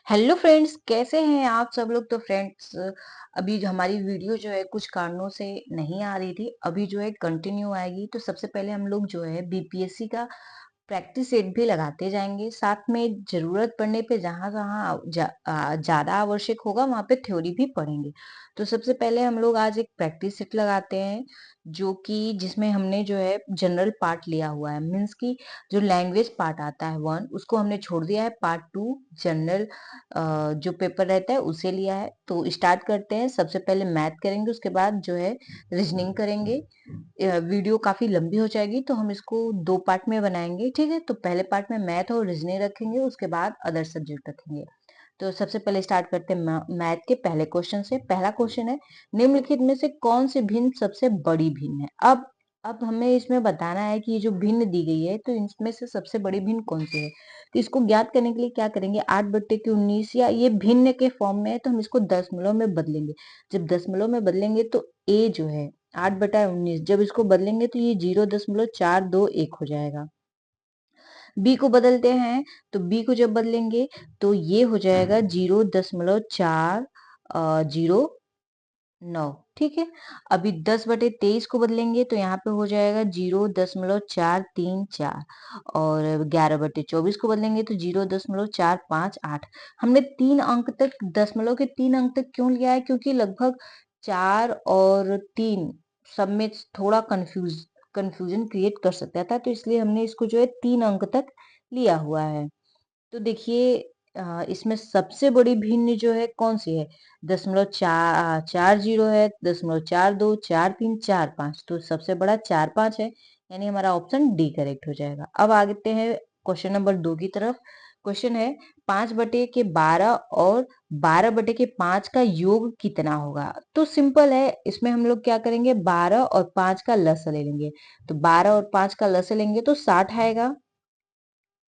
Hello friends, कैसे हैं आप सब लोग। तो फ्रेंड्स, अभी जो हमारी वीडियो जो है कुछ कारणों से नहीं आ रही थी, अभी जो है कंटिन्यू आएगी। तो सबसे पहले हम लोग जो है बीपीएससी का प्रैक्टिस सेट भी लगाते जाएंगे, साथ में जरूरत पड़ने पे जहां जहां ज्यादा आवश्यक होगा वहां पे थ्योरी भी पढ़ेंगे। तो सबसे पहले हम लोग आज एक प्रैक्टिस सेट लगाते हैं, जो कि जिसमें हमने जो है जनरल पार्ट लिया हुआ है। मीन्स की जो लैंग्वेज पार्ट आता है वन, उसको हमने छोड़ दिया है। पार्ट टू जनरल जो पेपर रहता है उसे लिया है। तो स्टार्ट करते हैं। सबसे पहले मैथ करेंगे, उसके बाद जो है रीजनिंग करेंगे। वीडियो काफी लंबी हो जाएगी तो हम इसको दो पार्ट में बनाएंगे, ठीक है। तो पहले पार्ट में मैथ और रीजनिंग रखेंगे, उसके बाद अदर सब्जेक्ट रखेंगे। तो सबसे पहले स्टार्ट करते हैं मैथ के पहले क्वेश्चन से। पहला क्वेश्चन है, निम्नलिखित में से कौन सी भिन्न सबसे बड़ी भिन्न है। अब हमें इसमें बताना है कि ये जो भिन्न दी गई है, तो इसमें से सबसे बड़ी भिन्न कौन सी है। तो इसको ज्ञात करने के लिए क्या करेंगे, 8/19, या ये भिन्न के फॉर्म में है तो हम इसको दशमलव में बदलेंगे। जब दशमलव में बदलेंगे तो ए जो है 8/19, जब इसको बदलेंगे तो ये 0.421 हो जाएगा। बी को बदलते हैं, तो बी को जब बदलेंगे तो ये हो जाएगा 0.409, ठीक है। अभी 10/23 को बदलेंगे तो यहाँ पे हो जाएगा 0.434, और 11/24 को बदलेंगे तो 0.458। हमने 3 अंक तक, दशमलव के 3 अंक तक क्यों लिया है, क्योंकि लगभग 4 और 3 सब में थोड़ा कंफ्यूजन क्रिएट कर सकता था, तो इसलिए हमने इसको जो है 3 अंक तक लिया हुआ है। तो देखिए, इसमें सबसे बड़ी भिन्न जो है कौन सी है, 0.40 है, 0.42, 4, 3, 4, 5। तो सबसे बड़ा 4, 5 है, यानी हमारा ऑप्शन डी करेक्ट हो जाएगा। अब आगे हैं क्वेश्चन नंबर 2 की तरफ। क्वेश्चन है, 5/12 और 12/5 का योग कितना होगा। तो सिंपल है, इसमें हम लोग क्या करेंगे, 12 और 5 का लसा ले लेंगे। तो 12 और 5 का लसा लेंगे तो 60 आएगा।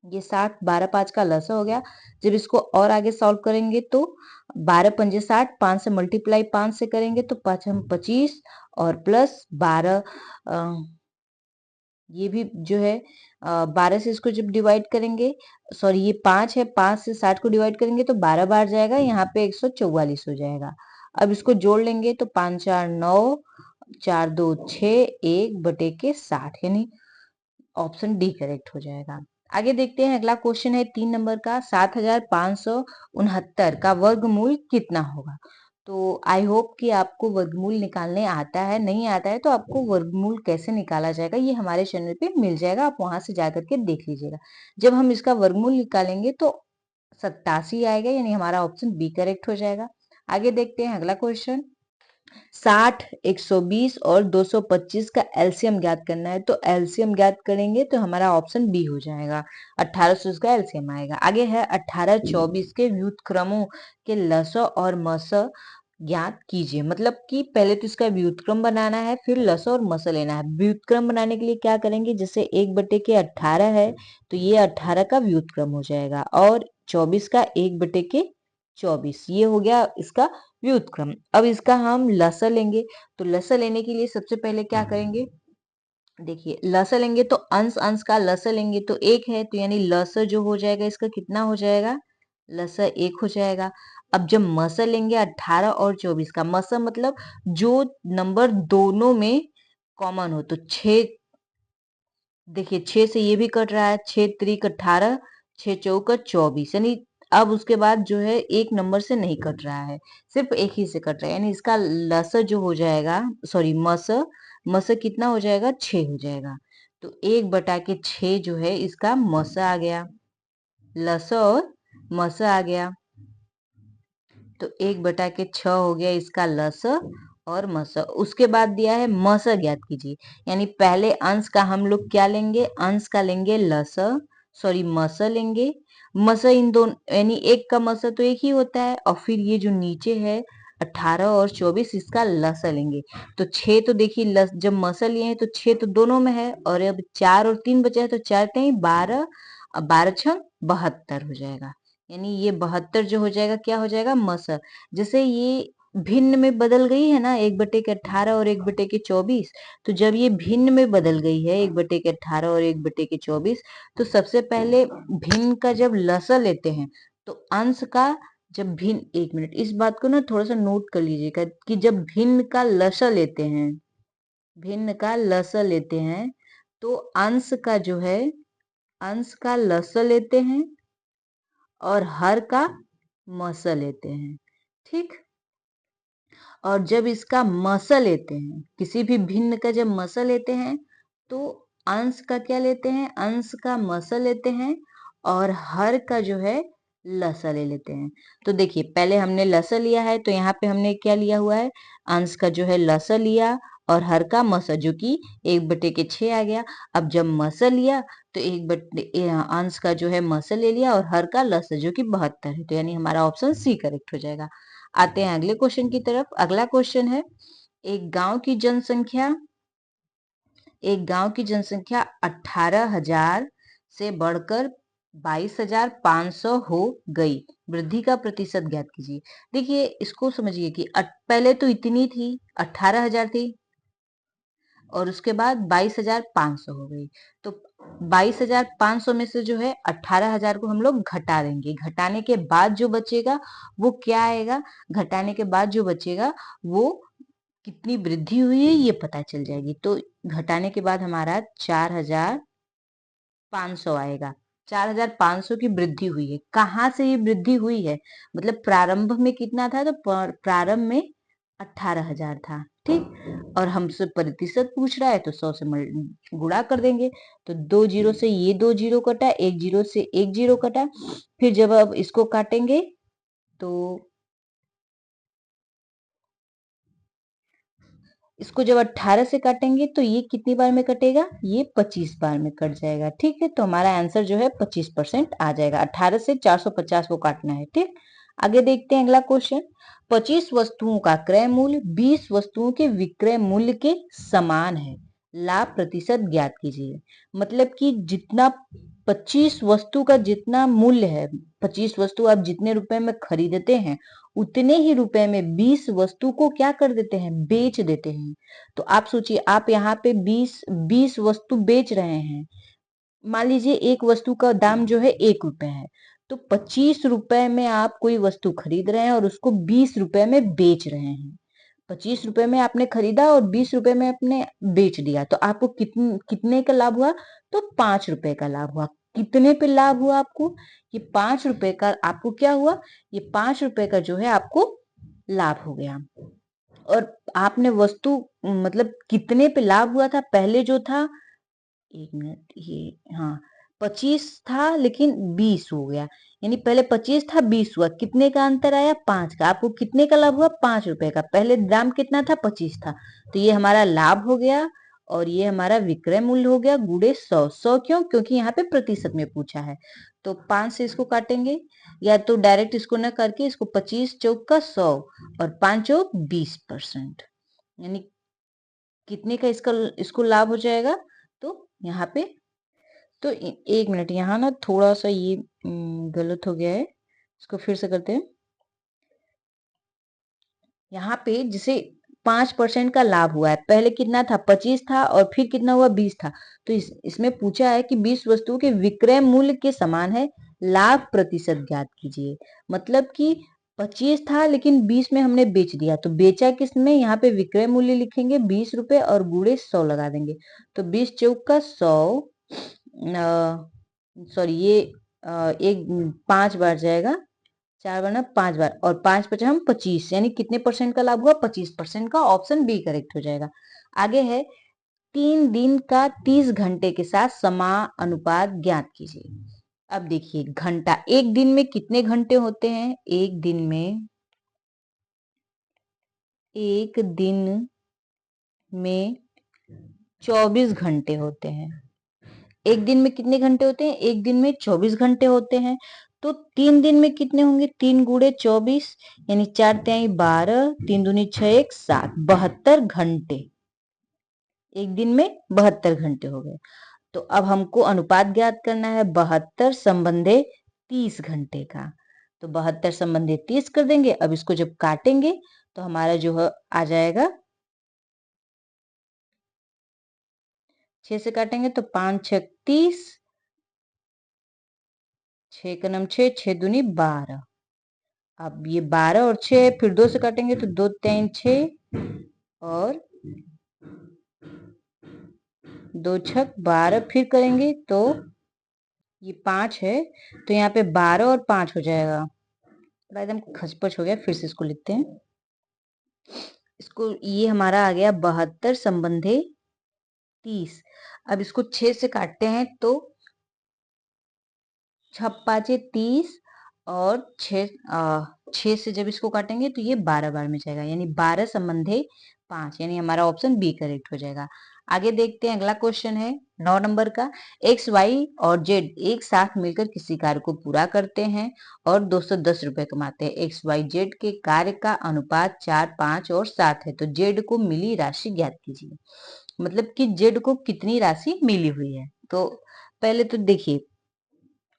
ये 60, 12, 5 का लसा हो गया। जब इसको और आगे सॉल्व करेंगे तो 12×5 = 60, 5 से मल्टीप्लाई 5 से करेंगे तो 5×25, और प्लस 12, ये भी जो है 12 से इसको जब डिवाइड करेंगे, सॉरी ये 5 है, 5 से 60 को डिवाइड करेंगे तो 12 बार जाएगा, यहाँ पे 144 हो जाएगा। अब इसको जोड़ लेंगे तो 5×4 = 9, 4×2 = 6, 1/60, यानी ऑप्शन डी करेक्ट हो जाएगा। आगे देखते हैं, अगला क्वेश्चन है 3 नंबर का, 7569 का वर्गमूल कितना होगा। तो आई होप कि आपको वर्गमूल निकालने आता है। नहीं आता है तो आपको वर्गमूल कैसे निकाला जाएगा ये हमारे चैनल पे मिल जाएगा, आप वहां से जाकर के देख लीजिएगा। जब हम इसका वर्गमूल निकालेंगे तो 87 आएगा, यानी हमारा ऑप्शन बी करेक्ट हो जाएगा। आगे देखते हैं अगला क्वेश्चन, 60, 120 और 225 का एलसीएम ज्ञात करना है। तो एलसीएम ज्ञात करेंगे तो हमारा ऑप्शन बी हो जाएगा, 1800 इसका एलसीएम आएगा। आगे है 18, 24 के व्युत्क्रमों के लस और मस ज्ञात कीजिए। मतलब कि पहले तो इसका व्युत्क्रम बनाना है, फिर लस और मस लेना है। व्युत्क्रम बनाने के लिए क्या करेंगे, जैसे 1/18 है तो ये 18 का व्युत्क्रम हो जाएगा, और 24 का 1/24, ये हो गया इसका व्युत्क्रम। अब इसका हम लसा लेंगे। तो लसा लेने के लिए सबसे पहले क्या करेंगे, देखिए लसा लेंगे तो अंश अंश का लसा लेंगे तो 1 है, तो यानी लसा जो हो जाएगा इसका कितना हो जाएगा, लसा 1 हो जाएगा। अब जब मसा लेंगे 18 और 24 का, मसा मतलब जो नंबर दोनों में कॉमन हो, तो 6, देखिए 6 से ये भी कट रहा है, 6×3 = 18, 6×4 = 24, यानी अब उसके बाद जो है एक नंबर से नहीं कट रहा है, सिर्फ एक ही से कट रहा है, यानी इसका लस जो हो जाएगा, सॉरी मस, मस कितना हो जाएगा, 6 हो जाएगा। तो 1/6 जो है इसका मस आ गया, लस और मस आ गया। तो 1/6 हो गया इसका लस और मस। उसके बाद दिया है मस ज्ञात कीजिए, यानी पहले अंश का हम लोग क्या लेंगे, अंश का लेंगे लस, सॉरी मस लेंगे। मस इन दोनों, यानी एक का मस तो एक ही होता है, और फिर ये जो नीचे है 18 और 24, इसका लस लेंगे। तो 6 तो देखिए लस जब मस लिए हैं तो 6 तो दोनों में है, और अब 4 और 3 बचा है तो 4×3 = 12, अब 12×6 = 72 हो जाएगा। यानी ये 72 जो हो जाएगा क्या हो जाएगा, मस। जैसे ये भिन्न में बदल गई है ना, 1/18 और 1/24, तो जब ये भिन्न में बदल गई है 1/18 और 1/24, तो सबसे पहले भिन्न का जब लसा लेते हैं तो अंश का जब भिन्न, एक मिनट इस बात को ना थोड़ा सा नोट कर लीजिएगा कि जब भिन्न का लसा लेते हैं, भिन्न का लसा लेते हैं, तो अंश का जो है, अंश का लसा लेते हैं और हर का मसा लेते हैं। ठीक, और जब इसका मसा लेते हैं, किसी भी भिन्न का जब मसा लेते हैं, तो अंश का क्या लेते हैं, अंश का मसा लेते हैं और हर का जो है लसा ले लेते हैं। तो देखिए पहले हमने लसा लिया है, तो यहाँ पे हमने क्या लिया हुआ है, अंश का जो है लसा लिया और हर का मसा, जो कि 1/6 आ गया। अब जब मसा लिया तो अंश का जो है मसा ले लिया और हर का लसा, जो कि 72 है। तो यानी हमारा ऑप्शन सी करेक्ट हो जाएगा। आते हैं अगले क्वेश्चन की तरफ। अगला क्वेश्चन है, एक गांव की जनसंख्या, एक गांव की जनसंख्या 18,000 से बढ़कर 22,500 हो गई, वृद्धि का प्रतिशत ज्ञात कीजिए। देखिए इसको समझिए कि पहले तो इतनी थी, 18,000 थी और उसके बाद 22,500 हो गई। तो 22,500 में से जो है 18,000 को हम लोग घटा देंगे। घटाने के बाद जो बचेगा वो क्या आएगा, घटाने के बाद जो बचेगा वो कितनी वृद्धि हुई है ये पता चल जाएगी। तो घटाने के बाद हमारा 4,500 आएगा। 4,500 की वृद्धि हुई है। कहाँ से ये वृद्धि हुई है, मतलब प्रारंभ में कितना था, तो प्रारंभ में 18,000 था। ठीक, और हमसे प्रतिशत पूछ रहा है तो 100 से गुणा कर देंगे। तो 2 जीरो से ये 2 जीरो कटा, 1 जीरो से 1 जीरो कटा। फिर जब अब इसको काटेंगे तो इसको जब 18 से काटेंगे तो ये कितनी बार में कटेगा, ये 25 बार में कट जाएगा। ठीक है, तो हमारा आंसर जो है 25% आ जाएगा। 18 से 450 को काटना है। ठीक, आगे देखते हैं अगला क्वेश्चन। 25 वस्तुओं का क्रय मूल्य 20 वस्तुओं के विक्रय मूल्य के समान है, लाभ प्रतिशत ज्ञात कीजिए। मतलब कि जितना 25 वस्तु का जितना मूल्य है, 25 वस्तु आप जितने रुपए में खरीदते हैं, उतने ही रुपए में 20 वस्तु को क्या कर देते हैं, बेच देते हैं। तो आप सोचिए, आप यहाँ पे 20 वस्तु बेच रहे हैं। मान लीजिए एक वस्तु का दाम जो है 1 रुपए है, तो 25 रुपए में आप कोई वस्तु खरीद रहे हैं और उसको 20 रुपए में बेच रहे हैं। 25 रुपए में आपने खरीदा और 20 रुपए में आपने बेच दिया, तो आपको कितने का लाभ हुआ, तो 5 रुपए का लाभ हुआ। कितने पे लाभ हुआ आपको, ये 5 रुपए का आपको क्या हुआ, ये 5 रुपए का जो है आपको लाभ हो गया। और आपने वस्तु, मतलब कितने पे लाभ हुआ था, पहले जो था, एक मिनट, ये हाँ 25 था लेकिन 20 हो गया। यानी पहले 25 था 20 हुआ, कितने का अंतर आया, 5 का। आपको कितने का लाभ हुआ, 5 रुपए का। पहले दाम कितना था, 25 था। तो ये हमारा लाभ हो गया और ये हमारा विक्रय मूल्य हो गया गुणे 100। 100 क्यों, क्योंकि यहाँ पे प्रतिशत में पूछा है। तो 5 से इसको काटेंगे, या तो डायरेक्ट इसको न करके इसको 25 चौक का 100 और 5 चौक 20%, यानी कितने का इसका इसको लाभ हो जाएगा। तो यहाँ पे, तो एक मिनट, यहाँ ना थोड़ा सा ये गलत हो गया है, इसको फिर से करते हैं। यहाँ पे जिसे 5% का लाभ हुआ है, पहले कितना था, 25 था और फिर कितना हुआ, 20 था। तो इसमें पूछा है कि 20 वस्तुओं के विक्रय मूल्य के समान है, लाभ प्रतिशत ज्ञात कीजिए। मतलब कि 25 था लेकिन 20 में हमने बेच दिया, तो बेचा किस में, यहाँ पे विक्रय मूल्य लिखेंगे 20 रुपए और गुणे 100 लगा देंगे। तो 20 चौक का 100, सॉरी ये एक 5 बार जाएगा, 4 बार ना 5 बार, और 5 पचा हम 25, यानी कितने परसेंट का लाभ हुआ, 25% का। ऑप्शन बी करेक्ट हो जाएगा। आगे है, 3 दिन का 30 घंटे के साथ समानुपात ज्ञात कीजिए। अब देखिए घंटा, एक दिन में कितने घंटे होते हैं, एक दिन में 24 घंटे होते हैं। एक दिन में कितने घंटे होते हैं, एक दिन में 24 घंटे होते हैं। तो 3 दिन में कितने होंगे, 3 गुणे 24, यानी 4 तिहाई 12, 3 दूनी 6, 1 7, 72 घंटे। एक दिन में 72 घंटे हो गए। तो अब हमको अनुपात ज्ञात करना है 72 संबंधे 30 घंटे का। तो 72 संबंधे 30 कर देंगे। अब इसको जब काटेंगे तो हमारा जो है आ जाएगा, 6 से काटेंगे तो 5 6 30, 6 का नम 6, 6 दूनी 12। अब ये 12 और 6 फिर 2 से काटेंगे तो 2 3 6 और 2 छक 12 फिर करेंगे तो ये 5 है, तो यहाँ पे 12 और 5 हो जाएगा। थोड़ा एकदम खचपच हो गया, फिर से इसको लिखते हैं। इसको ये हमारा आ गया 72 संबंधे 30। अब इसको 6 से काटते हैं तो 6 पाँचे 30 और 6 से जब इसको काटेंगे तो ये 12 बार में जाएगा, यानी 12 संबंधे 5, यानी हमारा ऑप्शन बी करेक्ट हो जाएगा। आगे देखते हैं, अगला क्वेश्चन है 9 नंबर का। एक्स वाई और जेड एक साथ मिलकर किसी कार्य को पूरा करते हैं और 210 रुपए कमाते हैं। एक्स वाई जेड के कार्य का अनुपात 4, 5 और 7 है, तो जेड को मिली राशि ज्ञात कीजिए। मतलब कि जेड को कितनी राशि मिली हुई है। तो पहले तो देखिए,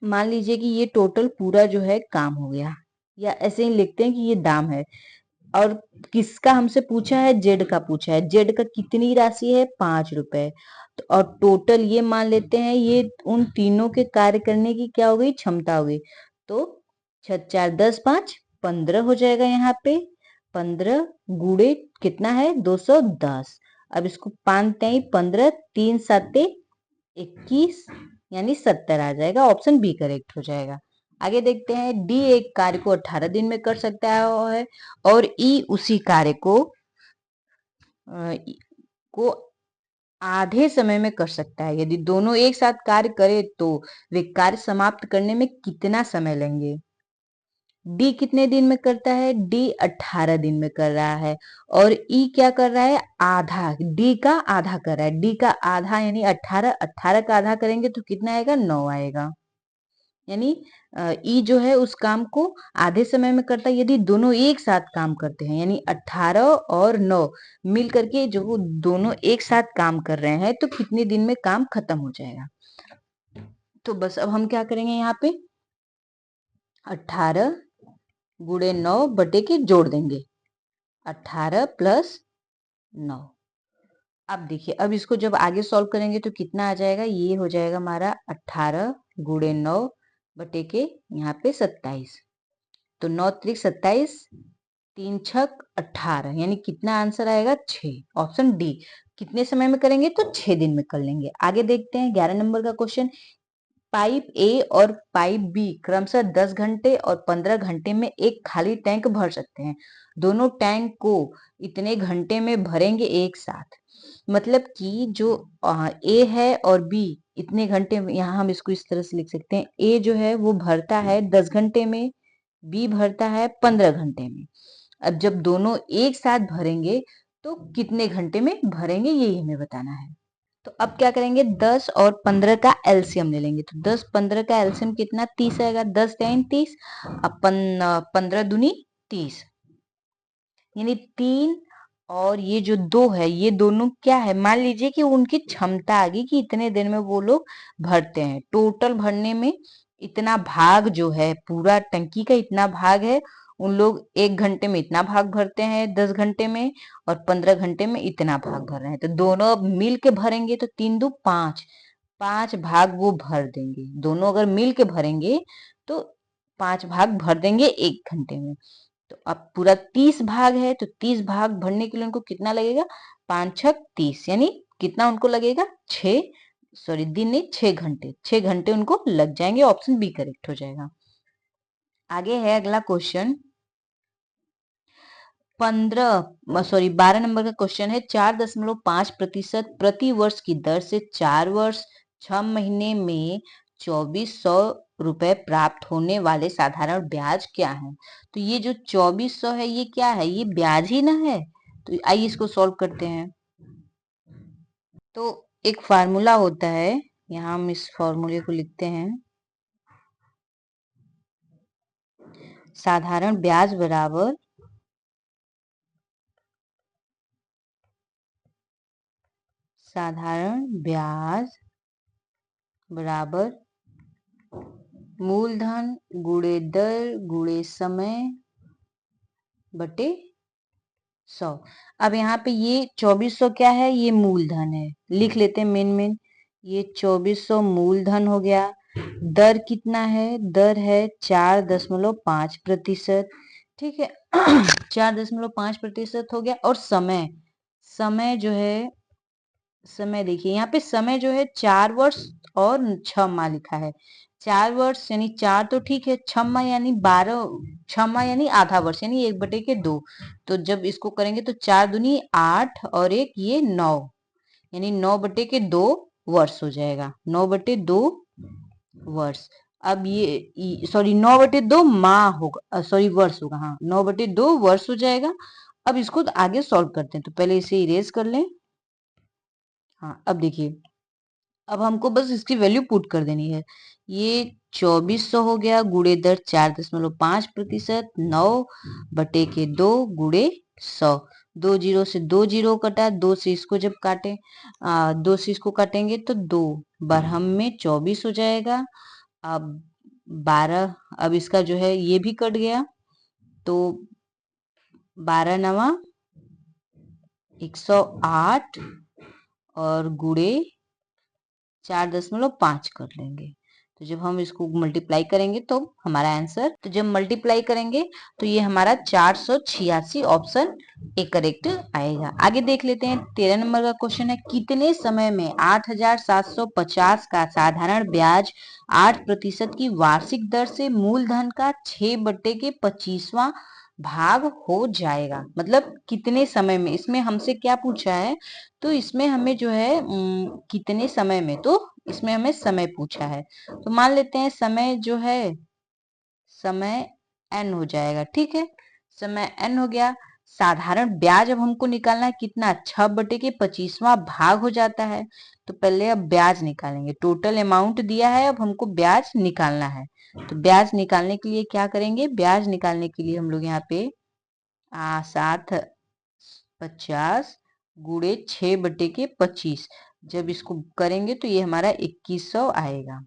मान लीजिए कि ये टोटल पूरा जो है काम हो गया, या ऐसे ही लिखते हैं कि ये दाम है, और किसका हमसे पूछा है, जेड का पूछा है। जेड का कितनी राशि है, 5 रुपए। तो और टोटल ये मान लेते हैं, ये उन तीनों के कार्य करने की क्या हो गई, क्षमता हो गई। तो 6 4 10 5 15 हो जाएगा। यहाँ पे 15 गुणे कितना है, 210। अब इसको 5 3 15, 3 7 21, यानी 70 आ जाएगा। ऑप्शन बी करेक्ट हो जाएगा। आगे देखते हैं, डी एक कार्य को 18 दिन में कर सकता है और ई उसी कार्य को आधे समय में कर सकता है। यदि दोनों एक साथ कार्य करें तो वे कार्य समाप्त करने में कितना समय लेंगे। डी कितने दिन में करता है, डी 18 दिन में कर रहा है, और ई क्या कर रहा है, आधा, डी का आधा कर रहा है। डी का आधा यानी 18, 18 का आधा करेंगे तो कितना आएगा, 9 आएगा। यानी ई जो है उस काम को आधे समय में करता है। यदि दोनों एक साथ काम करते हैं, यानी 18 और 9 मिल करके जो दोनों एक साथ काम कर रहे हैं, तो कितने दिन में काम खत्म हो जाएगा। तो बस अब हम क्या करेंगे, यहाँ पे 18 गुणे 9 बटे के जोड़ देंगे, 18 प्लस 9। अब देखिए, अब इसको जब आगे सॉल्व करेंगे तो कितना आ जाएगा, ये हो जाएगा हमारा 18 गुणे 9 बटे के यहाँ पे 27। तो 9 त्रिक 27, 3 छक 18, यानी कितना आंसर आएगा, 6। Option D. कितने समय में करेंगे, तो 6 दिन में कर लेंगे। आगे देखते हैं 11 नंबर का क्वेश्चन। पाइप ए और पाइप बी क्रमशः 10 घंटे और 15 घंटे में एक खाली टैंक भर सकते हैं। दोनों टैंक को इतने घंटे में भरेंगे एक साथ। मतलब कि जो ए है और बी इतने घंटे में, यहाँ हम इसको इस तरह से लिख सकते हैं, ए जो है वो भरता है 10 घंटे में, बी भरता है 15 घंटे में। अब जब दोनों एक साथ भरेंगे तो कितने घंटे में भरेंगे, यही हमें बताना है। तो अब क्या करेंगे, 10 और 15 का एलसीएम ले लेंगे। तो 10 15 का एलसीएम कितना, 30 आएगा। 10 3 30, अपन 15 दूनी 30, यानी 3 और ये जो 2 है, ये दोनों क्या है, मान लीजिए कि उनकी क्षमता आ गई कि इतने दिन में वो लोग भरते हैं। टोटल भरने में इतना भाग जो है, पूरा टंकी का इतना भाग है, उन लोग 1 घंटे में इतना भाग भरते हैं, 10 घंटे में, और 15 घंटे में इतना भाग भर रहे हैं। तो दोनों अब मिल के भरेंगे तो 3 दू 5, 5 भाग वो भर देंगे। दोनों अगर मिल के भरेंगे तो 5 भाग भर देंगे 1 घंटे में। तो अब पूरा 30 भाग है, तो 30 भाग भरने के लिए उनको कितना लगेगा, 5 छक 30, यानी कितना उनको लगेगा, 6, सॉरी दिन नहीं 6 घंटे, 6 घंटे उनको लग जाएंगे। ऑप्शन बी करेक्ट हो जाएगा। आगे है अगला क्वेश्चन 12 नंबर का क्वेश्चन है। 4.5% प्रति वर्ष की दर से 4 वर्ष 6 महीने में 2400 रुपए प्राप्त होने वाले साधारण ब्याज क्या है। तो ये जो 2400 है, ये क्या है, ये ब्याज ही ना है। तो आइए इसको सॉल्व करते हैं। तो एक फार्मूला होता है, यहाँ हम इस फॉर्मूले को लिखते हैं, साधारण ब्याज बराबर साधारण ब्याज बराबर मूलधन गुणे दर गुणे समय बटे 100। अब यहाँ पे ये 2400 क्या है, ये मूलधन है, लिख लेते हैं मेन। ये 2400 मूलधन हो गया। दर कितना है? दर है 4.5%। ठीक है। 4.5% हो गया। और समय, समय जो है, समय देखिए यहाँ पे समय जो है 4 वर्ष और 6 माह लिखा है। 4 वर्ष यानी 4 तो ठीक है, 6 माह यानी 12, 6 माह यानी आधा वर्ष यानी 1/2। तो जब इसको करेंगे तो 4 दूनी 8 और एक ये 9, यानी 9/2 वर्ष हो जाएगा। 9/2 वर्ष। अब ये सॉरी 9/2 माह होगा, सॉरी वर्ष होगा। हाँ, 9/2 वर्ष हो जाएगा। अब इसको आगे सॉल्व करते हैं, तो पहले इसे इरेज कर लें। हाँ, अब देखिए, अब हमको बस इसकी वैल्यू पुट कर देनी है। ये 2400 हो गया, गुणे दर 4.5%, 9/2 गुणे 100। 2 जीरो से 2 जीरो कटा, 2 से इसको जब काटे 2 से इसको काटेंगे तो 2 बरहम में 24 हो जाएगा। अब 12, अब इसका जो है ये भी कट गया, तो 12 नवा 108 और गुणे 4.5 कर लेंगे। तो जब हम इसको मल्टीप्लाई करेंगे तो हमारा आंसर, तो जब मल्टीप्लाई करेंगे तो ये हमारा 486 ऑप्शन ए करेक्ट आएगा। आगे देख लेते हैं। 13 नंबर का क्वेश्चन है, कितने समय में 8,750 का साधारण ब्याज 8% की वार्षिक दर से मूलधन का 6/25वां भाग हो जाएगा? मतलब कितने समय में, इसमें हमसे क्या पूछा है? तो इसमें हमें जो है कितने समय में, तो इसमें हमें समय पूछा है। तो मान लेते हैं समय जो है, समय n हो जाएगा। ठीक है, समय n हो गया। साधारण ब्याज अब हमको निकालना है कितना? 6/25वां भाग हो जाता है। तो पहले अब ब्याज निकालेंगे। टोटल अमाउंट दिया है, अब हमको ब्याज निकालना है। तो ब्याज निकालने के लिए क्या करेंगे? ब्याज निकालने के लिए हम लोग यहाँ पे 750 गुणे 6/25, जब इसको करेंगे तो ये हमारा 2100 आएगा।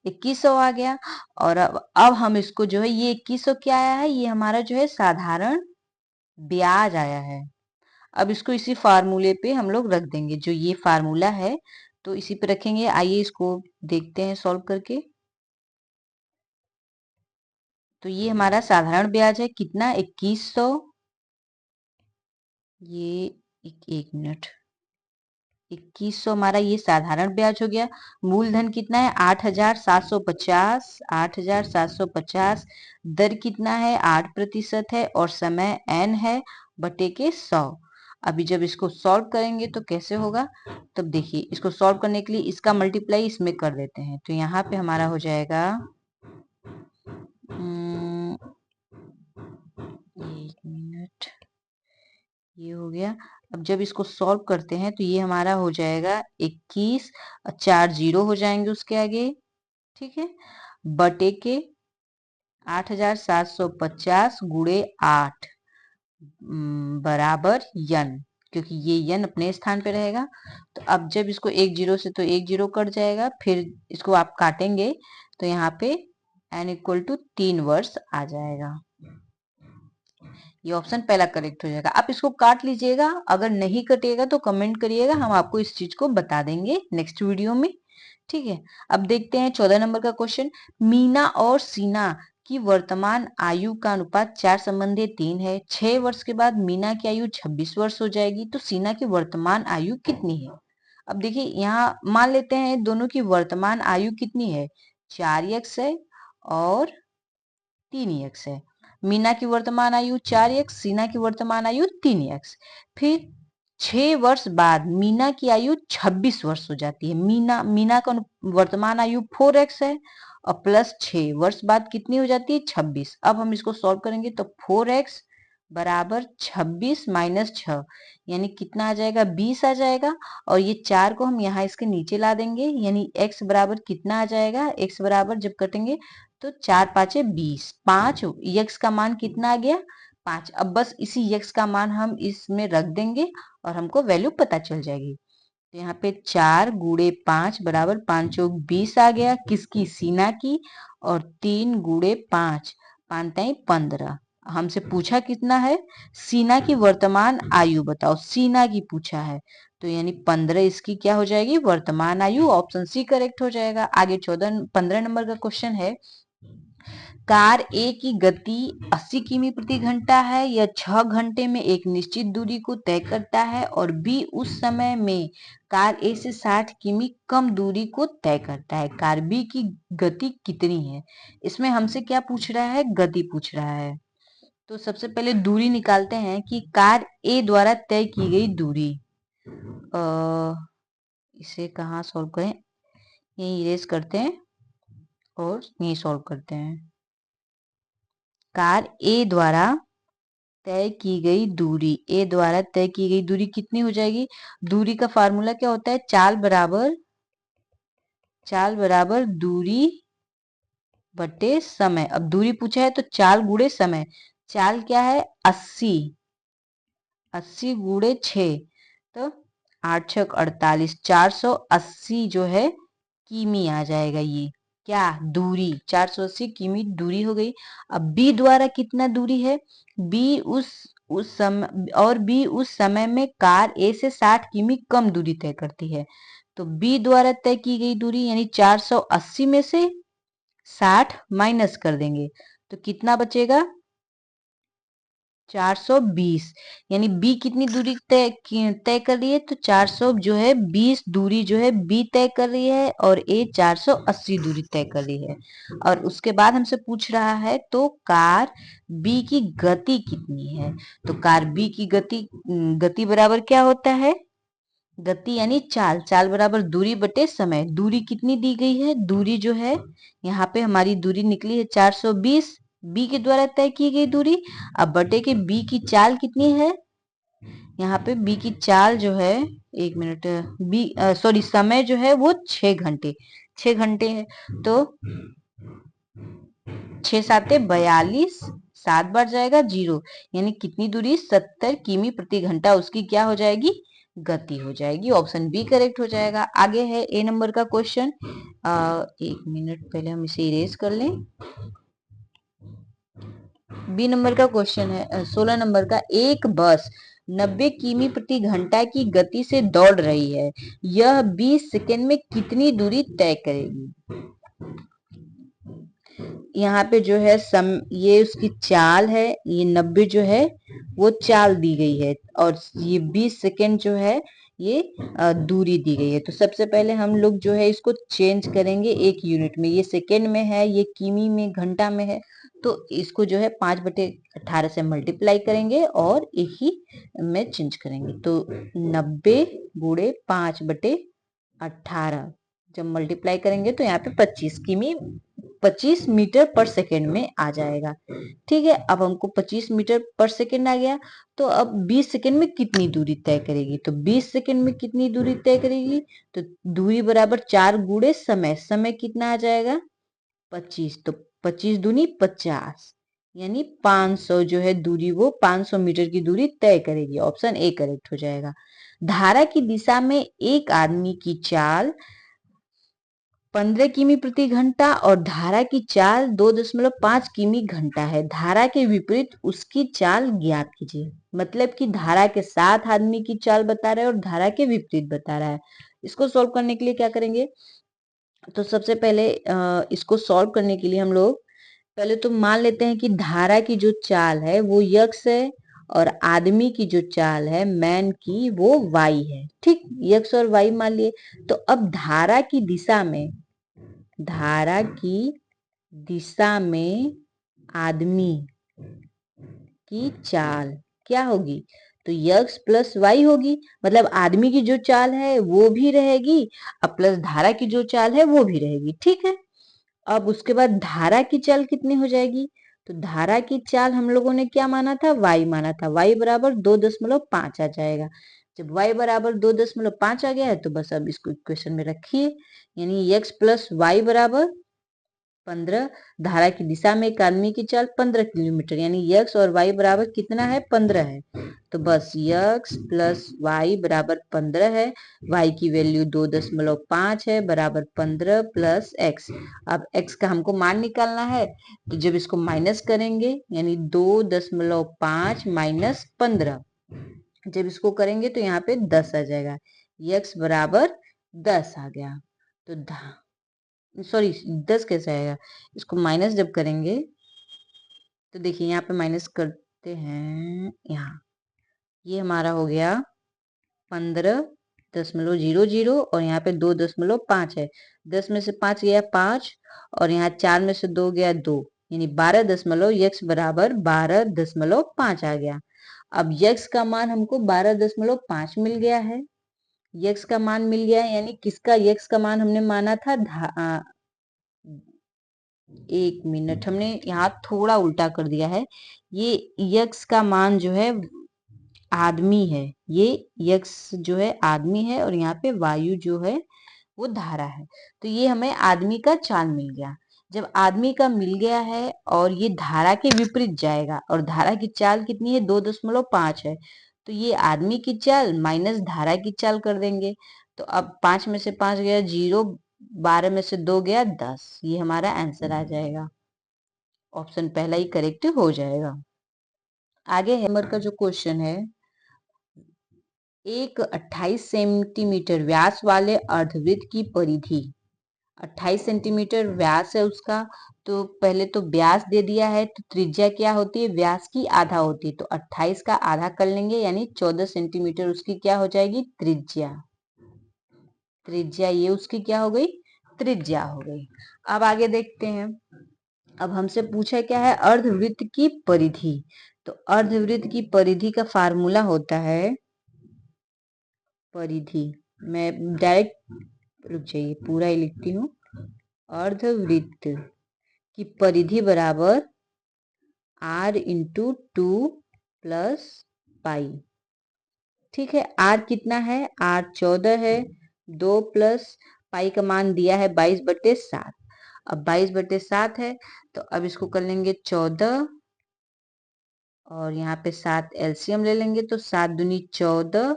2100 आ गया। और अब हम इसको जो है, ये 2100 क्या आया है? ये हमारा जो है साधारण ब्याज आया है। अब इसको इसी फार्मूले पे हम लोग रख देंगे, जो ये फार्मूला है तो इसी पे रखेंगे। आइए इसको देखते हैं सॉल्व करके। तो ये हमारा साधारण ब्याज है कितना? 2100। ये एक मिनट, 2100 हमारा ये साधारण ब्याज हो गया। मूलधन कितना है? 8,750। 8,750। दर कितना है? 8% है। और समय n है बटे के 100। अभी जब इसको सॉल्व करेंगे तो कैसे होगा? तब देखिए, इसको सॉल्व करने के लिए इसका मल्टीप्लाई इसमें कर देते हैं। तो यहाँ पे हमारा हो जाएगा 1 मिनट, ये हो गया। अब जब इसको सॉल्व करते हैं तो ये हमारा हो जाएगा 21, 4 जीरो हो जाएंगे उसके आगे। ठीक है, बटे के 8,750 गुणे 8 बराबर यन, क्योंकि ये यन अपने स्थान पे रहेगा। तो अब जब इसको 1 जीरो से, तो 1 जीरो कट जाएगा, फिर इसको आप काटेंगे तो यहाँ पे n इक्वल टू 3 वर्ष आ जाएगा। ये ऑप्शन पहला करेक्ट हो जाएगा। आप इसको काट लीजिएगा, अगर नहीं कटेगा तो कमेंट करिएगा, हम आपको इस चीज को बता देंगे नेक्स्ट वीडियो में। ठीक है, अब देखते हैं 14 नंबर का क्वेश्चन। मीना और सीना की वर्तमान आयु का अनुपात 4:3 है। 6 वर्ष के बाद मीना की आयु 26 वर्ष हो जाएगी, तो सीना की वर्तमान आयु कितनी है? अब देखिए, यहाँ मान लेते हैं दोनों की वर्तमान आयु कितनी है? 4x है और 3x है। मीना की वर्तमान आयु 4x, सीना की वर्तमान आयु 3x। फिर 6 वर्ष बाद मीना की आयु 26 वर्ष हो जाती है। मीना का वर्तमान आयु 4x है और प्लस 6 वर्ष बाद कितनी हो जाती है? 26। अब हम इसको सॉल्व करेंगे तो 4x बराबर 26 माइनस 6, यानी कितना आ जाएगा? 20 आ जाएगा। और ये 4 को हम यहाँ इसके नीचे ला देंगे, यानी x बराबर कितना आ जाएगा? x बराबर जब कटेंगे तो 4 पाँचे 20, 5 यक्स का मान कितना आ गया? 5। अब बस इसी यक्स का मान हम इसमें रख देंगे और हमको वैल्यू पता चल जाएगी। तो यहाँ पे 4 गुणे 5 बराबर 5 चौक 20 आ गया, किसकी? सीना की। और 3 गुणे 5, 5 तिहाई 15। हमसे पूछा कितना है, सीना की वर्तमान आयु बताओ, सीना की पूछा है, तो यानी 15 इसकी क्या हो जाएगी, वर्तमान आयु। ऑप्शन सी करेक्ट हो जाएगा। आगे 15 नंबर का क्वेश्चन है, कार ए की गति 80 किमी प्रति घंटा है, यह 6 घंटे में एक निश्चित दूरी को तय करता है, और बी उस समय में कार ए से 60 किमी कम दूरी को तय करता है। कार बी की गति कितनी है? इसमें हमसे क्या पूछ रहा है, गति पूछ रहा है। तो सबसे पहले दूरी निकालते हैं कि कार ए द्वारा तय की गई दूरी, इसे कहाँ सॉल्व करें, यही इरेज करते हैं और यही सॉल्व करते हैं। कार ए द्वारा तय की गई दूरी, ए द्वारा तय की गई दूरी कितनी हो जाएगी? दूरी का फार्मूला क्या होता है, चाल बराबर दूरी बटे समय। अब दूरी पूछा है तो चाल गुणे समय, चाल क्या है 80, 80 गुणे 6, तो 8 छक 48, 480 जो है किमी आ जाएगा। ये क्या दूरी, 480 किमी दूरी हो गई। अब बी द्वारा कितना दूरी है, बी उस समय, और बी उस समय में कार ए से 60 किमी कम दूरी तय करती है। तो बी द्वारा तय की गई दूरी यानी 480 में से 60 माइनस कर देंगे तो कितना बचेगा, 420। यानी बी कितनी दूरी तय कर रही है, तो 400 जो है 20 दूरी जो है बी तय कर रही है, और ए 480 दूरी तय कर रही है। और उसके बाद हमसे पूछ रहा है तो कार बी की गति कितनी है। तो कार बी की गति बराबर क्या होता है, गति यानी चाल, चाल बराबर दूरी बटे समय। दूरी कितनी दी गई है, दूरी जो है यहाँ पे हमारी दूरी निकली है 420, बी के द्वारा तय की गई दूरी। अब बटे के बी की चाल कितनी है, यहाँ पे बी की चाल जो है, एक मिनट, बी सॉरी समय जो है वो 6 घंटे, 6 घंटे है। तो 6 साते 42, 7 बार जाएगा 0, यानी कितनी दूरी, 70 किमी प्रति घंटा उसकी क्या हो जाएगी, गति हो जाएगी। ऑप्शन बी करेक्ट हो जाएगा। आगे है ए नंबर का क्वेश्चन, एक मिनट पहले हम इसे इरेज कर लें। बी नंबर का क्वेश्चन है 16 नंबर का, एक बस 90 किमी प्रति घंटा की गति से दौड़ रही है, यह 20 सेकेंड में कितनी दूरी तय करेगी। यहाँ पे जो है ये उसकी चाल है, ये 90 जो है वो चाल दी गई है, और ये 20 सेकेंड जो है ये दूरी दी गई है। तो सबसे पहले हम लोग जो है इसको चेंज करेंगे एक यूनिट में, ये सेकेंड में है, ये किमी में घंटा में है, तो इसको जो है 5/18 से मल्टीप्लाई करेंगे और एक ही में चेंज करेंगे। तो 90 गुणे 5/18 जब मल्टीप्लाई करेंगे तो यहाँ पे 25 मीटर पर सेकेंड में आ जाएगा। ठीक है, अब हमको 25 मीटर पर सेकेंड आ गया, तो अब 20 सेकेंड में कितनी दूरी तय करेगी, तो 20 सेकेंड में कितनी दूरी तय करेगी, तो दूरी बराबर 4 गुणे समय, समय कितना आ जाएगा 25, तो 25 दूनी 50, यानी 500 जो है दूरी, वो 500 मीटर की दूरी तय करेगी। ऑप्शन ए करेक्ट हो जाएगा। धारा की दिशा में एक आदमी की चाल 15 किमी प्रति घंटा और धारा की चाल 2.5 किमी घंटा है, धारा के विपरीत उसकी चाल ज्ञात कीजिए। मतलब कि धारा के साथ आदमी की चाल बता रहा है और धारा के विपरीत बता रहा है। इसको सॉल्व करने के लिए क्या करेंगे, तो सबसे पहले इसको सॉल्व करने के लिए हम लोग पहले तो मान लेते हैं कि धारा की जो चाल है वो यक्स है, और आदमी की जो चाल है मैन की वो वाई है। ठीक, यक्स और वाई मान लिए। तो अब धारा की दिशा में आदमी की चाल क्या होगी, तो यक्स प्लस वाई होगी। मतलब आदमी की जो चाल है वो भी रहेगी, अब प्लस धारा की जो चाल है वो भी रहेगी। ठीक है, अब उसके बाद धारा की चाल कितनी हो जाएगी, तो धारा की चाल हम लोगों ने क्या माना था, y माना था, y बराबर 2.5 आ जाएगा। जब y बराबर 2.5 आ गया है तो बस अब इसको इक्वेशन में रखिए, यानी x प्लस वाई बराबर 15, धारा की दिशा में एक आदमी की चाल 15 किलोमीटर, यानी x और y बराबर कितना है, 15 है। तो बस x प्लस y बराबर 15 है, y की वैल्यू 2.5 है, बराबर 15 प्लस x। अब x का हमको मान निकालना है, तो जब इसको माइनस करेंगे, यानी 2.5 माइनस 15, जब इसको करेंगे तो यहाँ पे 10 आ जाएगा, x बराबर 10 आ गया। तो सॉरी 10 कैसे आएगा, इसको माइनस जब करेंगे तो देखिए यहाँ पे माइनस करते हैं, यहाँ ये हमारा हो गया 15.00 और यहाँ पे 2.5 है, 10 में से 5 गया 5 और यहाँ 4 में से 2 गया 2, यानी 12 बराबर 12.5 आ गया। अब x का मान हमको 12.5 मिल गया है, x का मान मिल गया है, यानी किसका x का मान हमने माना था, 1 मिनट, हमने यहाँ थोड़ा उल्टा कर दिया है। ये यक्स का मान जो है आदमी है, ये यक्स जो है आदमी है और यहाँ पे वायु जो है वो धारा है। तो ये हमें आदमी का चाल मिल गया। जब आदमी का मिल गया है और ये धारा के विपरीत जाएगा और धारा की चाल कितनी है, 2.5 है, तो ये आदमी की चाल माइनस धारा की चाल कर देंगे। तो अब 5 में से 5 गया 0, 12 में से 2 गया 10, ये हमारा आंसर आ जाएगा। ऑप्शन पहला ही करेक्ट हो जाएगा। आगे नंबर का जो क्वेश्चन है, एक 28 सेंटीमीटर व्यास वाले अर्धवृत्त की परिधि, 28 सेंटीमीटर व्यास है उसका, तो पहले तो व्यास दे दिया है, तो त्रिज्या क्या होती है, व्यास की आधा होती है, तो 28 का आधा कर लेंगे, यानी 14 सेंटीमीटर उसकी क्या हो जाएगी, त्रिज्या। त्रिज्या ये उसकी क्या हो गई, त्रिज्या हो गई। अब आगे देखते हैं, अब हमसे पूछा क्या है, अर्धवृत्त की परिधि। तो अर्धवृत्त की परिधि का फार्मूला होता है, परिधि, मैं डायरेक्ट रुक जाइए पूरा ही लिखती हूँ, अर्धवृत्त की परिधि बराबर r इंटू 2 प्लस पाई। ठीक है, r कितना है, r 14 है, 2 प्लस पाई का मान दिया है 22/7। अब 22/7 है, तो अब इसको कर लेंगे 14 और यहाँ पे 7 एलसीएम ले लेंगे, तो 7 दूनी 14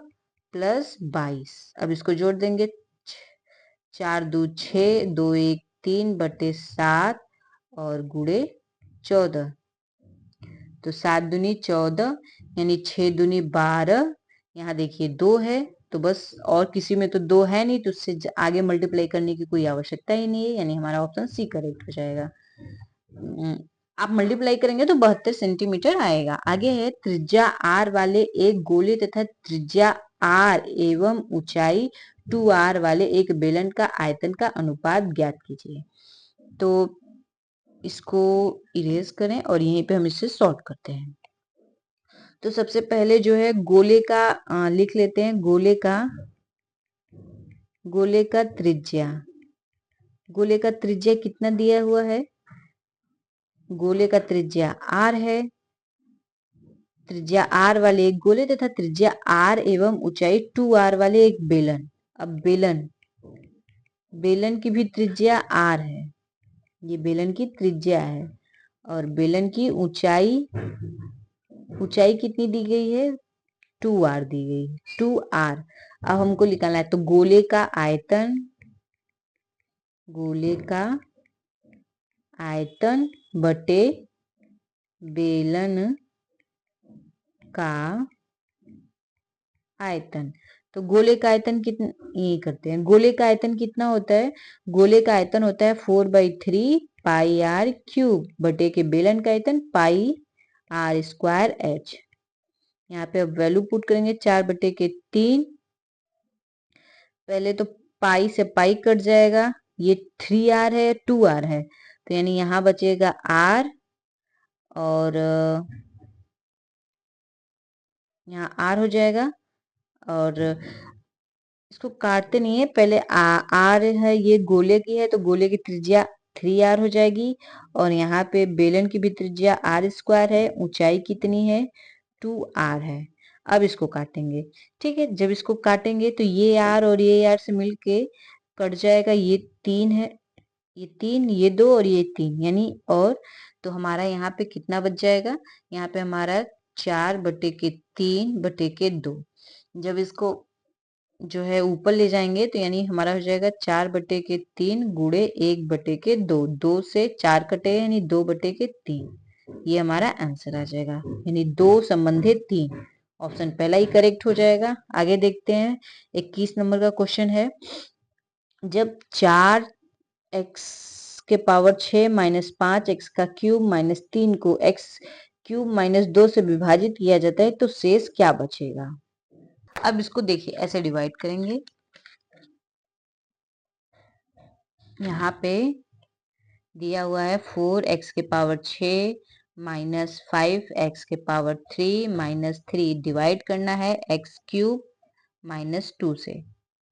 प्लस 22। अब इसको जोड़ देंगे, 4 2 6, 2 1 3/7 और गुणे 14, तो 7 दूनी 14, यानी 6 दूनी 12, यहाँ देखिए 2 है, तो बस और किसी में तो 2 है नहीं, तो उससे आगे मल्टीप्लाई करने की कोई आवश्यकता ही नहीं है, यानी हमारा ऑप्शन सी करेक्ट हो जाएगा। आप मल्टीप्लाई करेंगे तो 72 सेंटीमीटर आएगा। आगे है, त्रिज्या r वाले एक गोले तथा त्रिज्या r एवं ऊंचाई 2r वाले एक बेलन का आयतन का अनुपात ज्ञात कीजिए। तो इसको इरेज करें और यहीं पे हम इसे सॉल्व करते हैं। तो सबसे पहले जो है गोले का लिख लेते हैं, गोले का त्रिज्या, गोले का त्रिज्या कितना दिया हुआ है, गोले का त्रिज्या r है, त्रिज्या r वाले एक गोले तथा त्रिज्या r एवं ऊंचाई 2r वाले एक बेलन। अब बेलन की भी त्रिज्या r है, ये बेलन की त्रिज्या है, और बेलन की ऊंचाई कितनी दी गई है, 2r दी गई है, 2r। अब हमको निकालना है, तो गोले का आयतन बटे बेलन का आयतन। तो गोले का आयतन कितना, ये करते हैं, गोले का आयतन कितना होता है, गोले का आयतन होता है 4/3 पाई r क्यूब बटे के बेलन का आयतन पाई r² h। यहाँ पे अब वैल्यू पुट करेंगे, 4/3, पहले तो पाई से पाई कट जाएगा, ये 3r है 2r है, तो यानी यहाँ बचेगा r और यहाँ r हो जाएगा, और इसको काटते नहीं है, पहले r है, ये गोले की है, तो गोले की त्रिज्या 3r हो जाएगी, और यहाँ पे बेलन की भी त्रिज्या r² है, ऊंचाई कितनी है, 2r है। अब इसको काटेंगे, ठीक है, जब इसको काटेंगे तो ये r और ये r से मिलके कट जाएगा, ये 3 है, ये 3, ये 2 और ये 3 यानी और तो हमारा यहाँ पे कितना बच जाएगा? यहाँ पे हमारा 4/3/2। जब इसको जो है ऊपर ले जाएंगे तो यानी हमारा हो जाएगा 4/3 गुणे 1/2। 2 से 4 कटे यानी 2/3। ये हमारा आंसर आ जाएगा, यानी 2 संबंधित 3। ऑप्शन पहला ही करेक्ट हो जाएगा। आगे देखते हैं 21 नंबर का क्वेश्चन है। जब 4x⁻6 - 5x का क्यूब -3 को x³ -2 से विभाजित किया जाता है तो शेष क्या बचेगा? अब इसको देखिए ऐसे डिवाइड करेंगे। यहाँ पे दिया हुआ है 4x⁻6 - 5x⁻3 - 3 डिवाइड करना है x³ -2 से।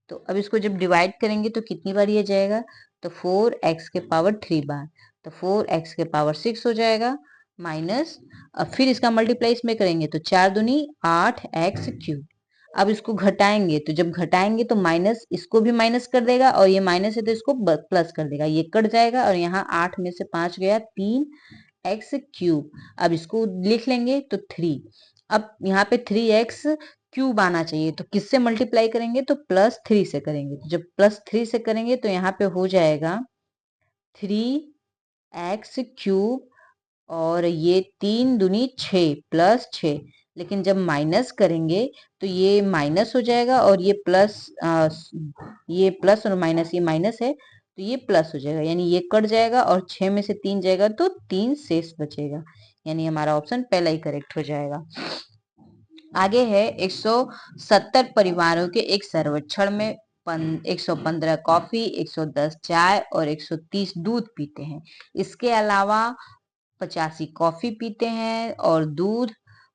तो अब इसको जब डिवाइड करेंगे तो कितनी बार ये जाएगा? तो 4x⁻3 बार, तो 4x⁻6 हो जाएगा माइनस, अब फिर इसका मल्टीप्लाई इसमें करेंगे तो 4 दूनी 8x³। अब इसको घटाएंगे तो जब घटाएंगे तो माइनस इसको भी माइनस कर देगा और ये माइनस है तो इसको प्लस कर देगा, ये कट जाएगा और यहाँ 8 में से 5 गया 3x³। अब इसको लिख लेंगे तो 3। अब यहाँ पे 3x³ आना चाहिए तो किससे मल्टीप्लाई करेंगे? तो +3 से करेंगे। तो जब +3 से करेंगे तो यहाँ पे हो जाएगा 3x³ और ये 3 दूनी 6 +6। लेकिन जब माइनस करेंगे तो ये माइनस हो जाएगा और ये प्लस और माइनस, ये माइनस है तो ये प्लस हो जाएगा, यानी ये कट जाएगा और 6 में से 3 जाएगा तो 3 शेष बचेगा, यानी हमारा ऑप्शन पहला ही करेक्ट हो जाएगा। आगे है 170 परिवारों के एक सर्वेक्षण में 115 कॉफी, 110 चाय और 130 दूध पीते हैं। इसके अलावा 85 कॉफी पीते हैं और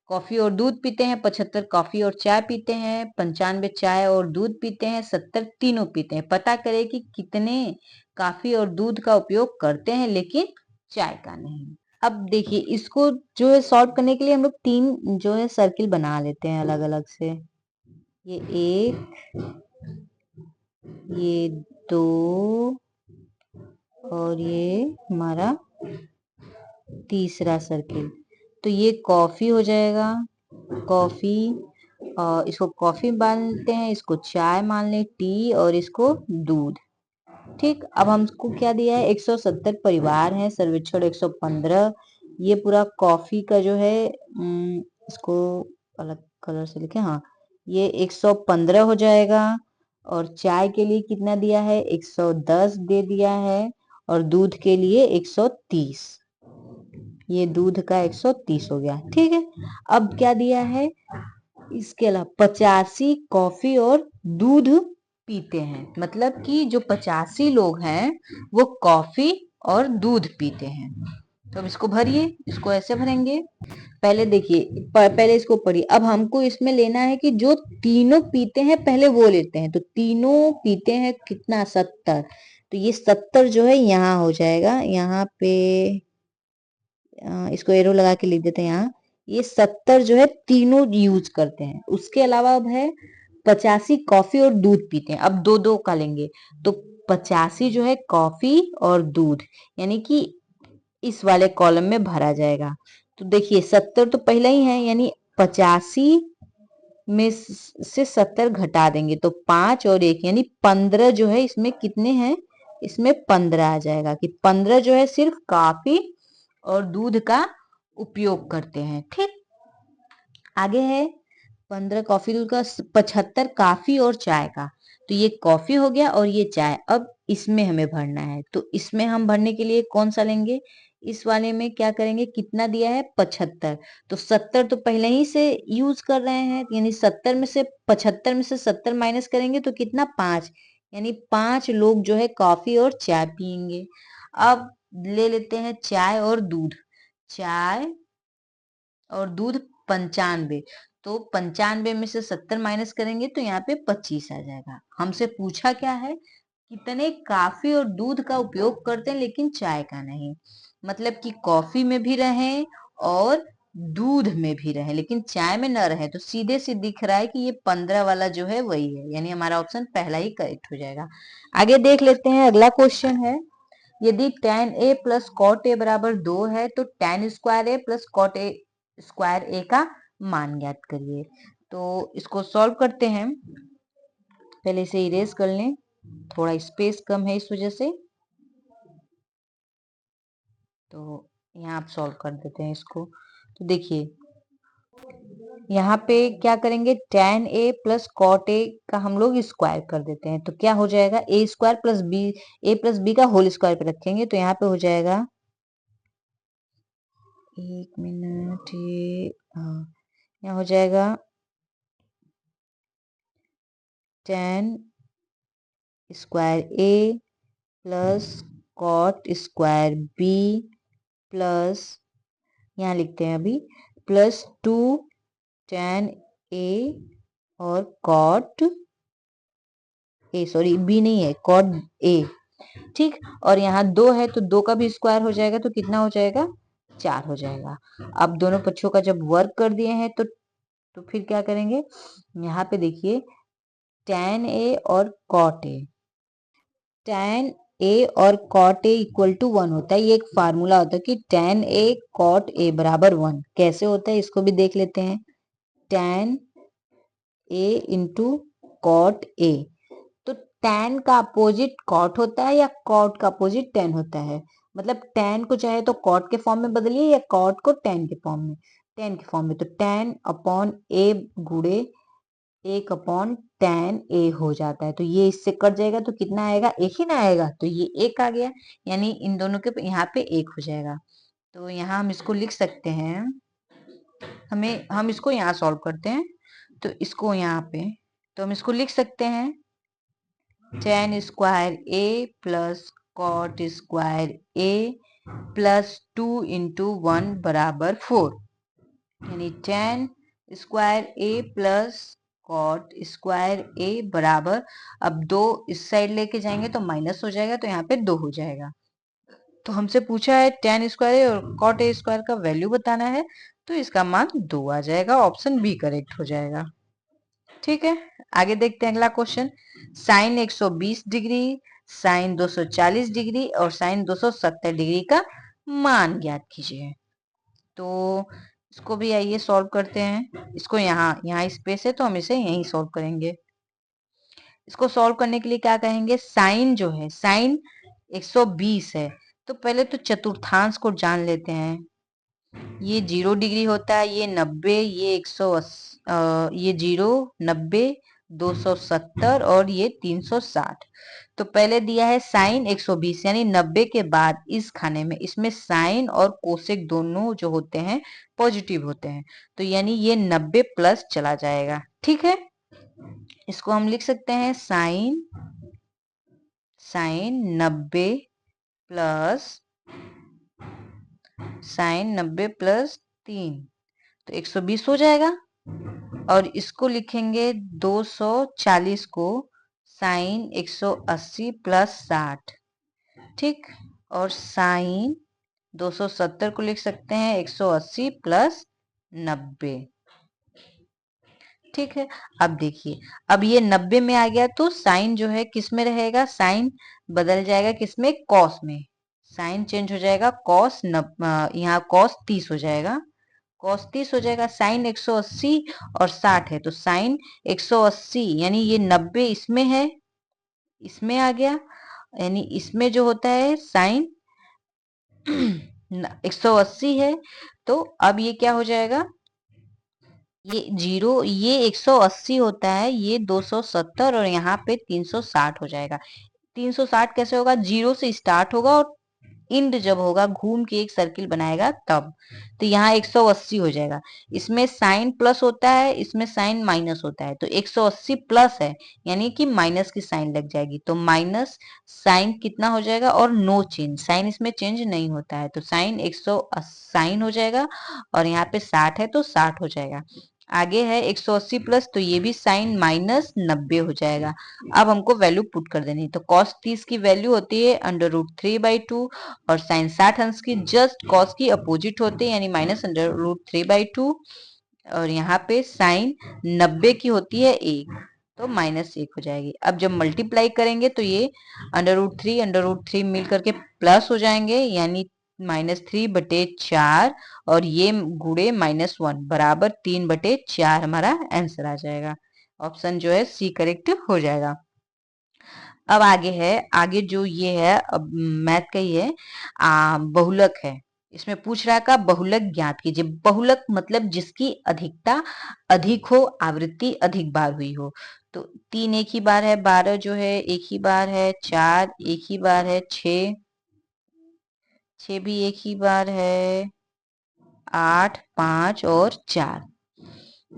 कॉफी और दूध पीते हैं, 75 कॉफी और चाय पीते हैं, 95 चाय और दूध पीते हैं, 70 तीनों पीते हैं। पता करें कि कितने कॉफी और दूध का उपयोग करते हैं लेकिन चाय का नहीं। अब देखिए इसको जो है सॉल्व करने के लिए हम लोग 3 जो है सर्किल बना लेते हैं अलग अलग से। ये 1, ये 2 और ये हमारा तीसरा सर्किल। तो ये कॉफी हो जाएगा, कॉफी, और इसको कॉफी मान लेते हैं, इसको चाय मान ले टी और इसको दूध। ठीक, अब हमको क्या दिया है? 170 परिवार हैं, सर्वेक्षण 115। ये पूरा कॉफी का जो है इसको अलग कलर से लिखे, हाँ, ये 115 हो जाएगा। और चाय के लिए कितना दिया है? 110 दे दिया है और दूध के लिए 130। ये दूध का 130 हो गया। ठीक है, अब क्या दिया है? इसके अलावा 85 कॉफी और दूध पीते हैं, मतलब कि जो 85 लोग हैं वो कॉफी और दूध पीते हैं। तो अब इसको भरिए, इसको ऐसे भरेंगे। पहले देखिए, पहले इसको पढ़िए। अब हमको इसमें लेना है कि जो तीनों पीते हैं पहले वो लेते हैं। तो तीनों पीते हैं कितना? 70। तो ये 70 जो है यहाँ हो जाएगा, यहाँ पे इसको एरो लगा के लिख देते हैं यहाँ। ये 70 जो है तीनों यूज करते हैं। उसके अलावा अब है 85 कॉफी और दूध पीते हैं। अब दो दो का लेंगे तो 85 जो है कॉफी और दूध, यानी कि इस वाले कॉलम में भरा जाएगा। तो देखिए 70 तो पहले ही है, यानी 85 में से 70 घटा देंगे तो 5 और 1 यानी 15 जो है इसमें कितने हैं? इसमें 15 आ जाएगा कि 15 जो है सिर्फ कॉफी और दूध का उपयोग करते हैं। ठीक, आगे है 15 कॉफी दूध का, 75 कॉफी और चाय का। तो ये कॉफी हो गया और ये चाय। अब इसमें हमें भरना है, तो इसमें हम भरने के लिए कौन सा लेंगे? इस वाले में क्या करेंगे? कितना दिया है? 75। तो 70 तो पहले ही से यूज कर रहे हैं, यानी 70 में से 75 में से 70 माइनस करेंगे तो कितना? 5, यानी 5 लोग जो है कॉफी और चाय पियेंगे। अब ले लेते हैं चाय और दूध। चाय और दूध 95, तो 95 में से 70 माइनस करेंगे तो यहाँ पे 25 आ जाएगा। हमसे पूछा क्या है? कितने कॉफी और दूध का उपयोग करते हैं लेकिन चाय का नहीं, मतलब कि कॉफी में भी रहे और दूध में भी रहे लेकिन चाय में न रहे। तो सीधे से दिख रहा है कि ये 15 वाला जो है वही है, यानी हमारा ऑप्शन पहला ही करेक्ट हो जाएगा। आगे देख लेते हैं, अगला क्वेश्चन है यदि tan a plus cot a बराबर 2 है तो tan square a plus cot a square a का मान ज्ञात करिए। तो इसको सॉल्व करते हैं। पहले इसे इरेज कर लें, थोड़ा स्पेस कम है इस वजह से। तो यहाँ आप सॉल्व कर देते हैं इसको। तो देखिए यहाँ पे क्या करेंगे, tan a plus cot a का हम लोग स्क्वायर कर देते हैं। तो क्या हो जाएगा, a square plus b, a plus b का होल स्क्वायर पे रखेंगे तो यहाँ पे हो जाएगा, एक मिनट, ये यहाँ हो जाएगा tan square a plus cot square b plus, यहाँ लिखते हैं अभी, प्लस 2 tan a और cot a, सॉरी b नहीं है, cot a, ठीक। और यहाँ 2 है तो 2 का भी स्क्वायर हो जाएगा तो कितना हो जाएगा, 4 हो जाएगा। अब दोनों पक्षों का जब वर्क कर दिए हैं तो फिर क्या करेंगे, यहाँ पे देखिए tan a और cot a, tan a और cot a इक्वल टू 1 होता है। ये एक फार्मूला होता है कि tan a cot a बराबर 1। कैसे होता है इसको भी देख लेते हैं। tan a into cot a, तो tan का अपोजिट cot होता है या cot का अपोजिट tan होता है। मतलब tan को चाहे तो cot के फॉर्म में बदलिए या cot को tan के फॉर्म में, tan के फॉर्म में। तो tan अपॉन a गुड़े 1 अपॉन tan a हो जाता है। तो ये इससे कट जाएगा तो कितना आएगा, एक ही ना आएगा। तो ये एक आ गया, यानी इन दोनों के यहाँ पे एक हो जाएगा। तो यहाँ हम इसको लिख सकते हैं, हम इसको यहाँ सॉल्व करते हैं तो इसको यहाँ पे, तो हम इसको लिख सकते हैं tan square a plus cot square a plus 2 into 1 बराबर 4, यानी tan square a plus cot square a बराबर, अब 2 इस साइड लेके जाएंगे तो माइनस हो जाएगा तो यहाँ पे 2 हो जाएगा। तो हमसे पूछा है tan स्क्वायर और cot a स्क्वायर का वैल्यू बताना है, तो इसका मान 2 आ जाएगा। ऑप्शन बी करेक्ट हो जाएगा। ठीक है, आगे देखते हैं अगला question. Sine 120 degree, sine 240 degree और साइन 270 डिग्री का मान ज्ञात कीजिए। तो इसको भी आइए सॉल्व करते हैं। इसको यहाँ स्पेस है तो हम इसे यहीं सॉल्व करेंगे। इसको सॉल्व करने के लिए क्या कहेंगे, साइन जो है, साइन 120 है तो पहले तो चतुर्थांश को जान लेते हैं। ये 0 डिग्री होता है, ये 90, ये 180, ये 0, 90, 270 और ये 360। तो पहले दिया है साइन 120, यानी 90 के बाद इस खाने में, इसमें साइन और कोसेक दोनों जो होते हैं पॉजिटिव होते हैं, तो यानी ये 90 प्लस चला जाएगा। ठीक है, इसको हम लिख सकते हैं साइन 90 प्लस साइन 90 प्लस 3, तो 120 हो जाएगा। और इसको लिखेंगे 240 को साइन 180 प्लस 60, ठीक। और साइन 270 को लिख सकते हैं 180 प्लस 90, ठीक है। अब देखिए, अब ये 90 में आ गया तो साइन जो है किस में रहेगा, साइन बदल जाएगा किसमें, कॉस में। साइन चेंज हो जाएगा कॉस, यहाँ कॉस 30 हो जाएगा, कॉस 30 हो जाएगा। साइन 180 और 60 है तो साइन 180, यानी ये 90 इसमें है, इसमें आ गया, यानी इसमें जो होता है साइन 180 है, तो अब ये क्या हो जाएगा, ये 0, ये 180 होता है, ये 270 और यहाँ पे 360 हो जाएगा। 360 कैसे होगा, 0 से स्टार्ट होगा और इंड जब होगा, घूम के एक सर्किल बनाएगा तब, तो यहाँ 180 हो जाएगा। इसमें साइन प्लस होता है, इसमें साइन माइनस होता है, तो 180 प्लस है यानी कि माइनस की साइन लग जाएगी, तो माइनस साइन कितना हो जाएगा, और नो चेंज, साइन इसमें चेंज नहीं होता है, तो साइन 180 साइन हो जाएगा, और यहाँ पे 60 है तो 60 हो जाएगा। आगे है 180 प्लस, तो ये भी साइन माइनस 90 हो जाएगा। अब हमको वैल्यू पुट कर देनी, तो कॉस 30 की वैल्यू होती है √3/2 और साइन 60 अंश की जस्ट कॉस की अपोजिट होते हैं, यानी माइनस √3/2, और यहाँ पे साइन 90 की होती है 1। तो -1 हो जाएगी। अब जब मल्टीप्लाई करेंगे तो ये √3 मिल करके प्लस हो जाएंगे, यानी -3/4 और ये गुणे -1 बराबर 3/4 हमारा आंसर आ जाएगा। ऑप्शन जो है सी करेक्ट हो जाएगा। अब आगे है, आगे जो ये है अब मैथ का ही है, बहुलक है। इसमें पूछ रहा है का बहुलक ज्ञात कीजिए। बहुलक मतलब जिसकी अधिकता अधिक हो, आवृत्ति अधिक बार हुई हो। तो 3 एक ही बार है, 12 जो है एक ही बार है, 4 एक ही बार है, 6 भी एक ही बार है, 8, 5 और 4।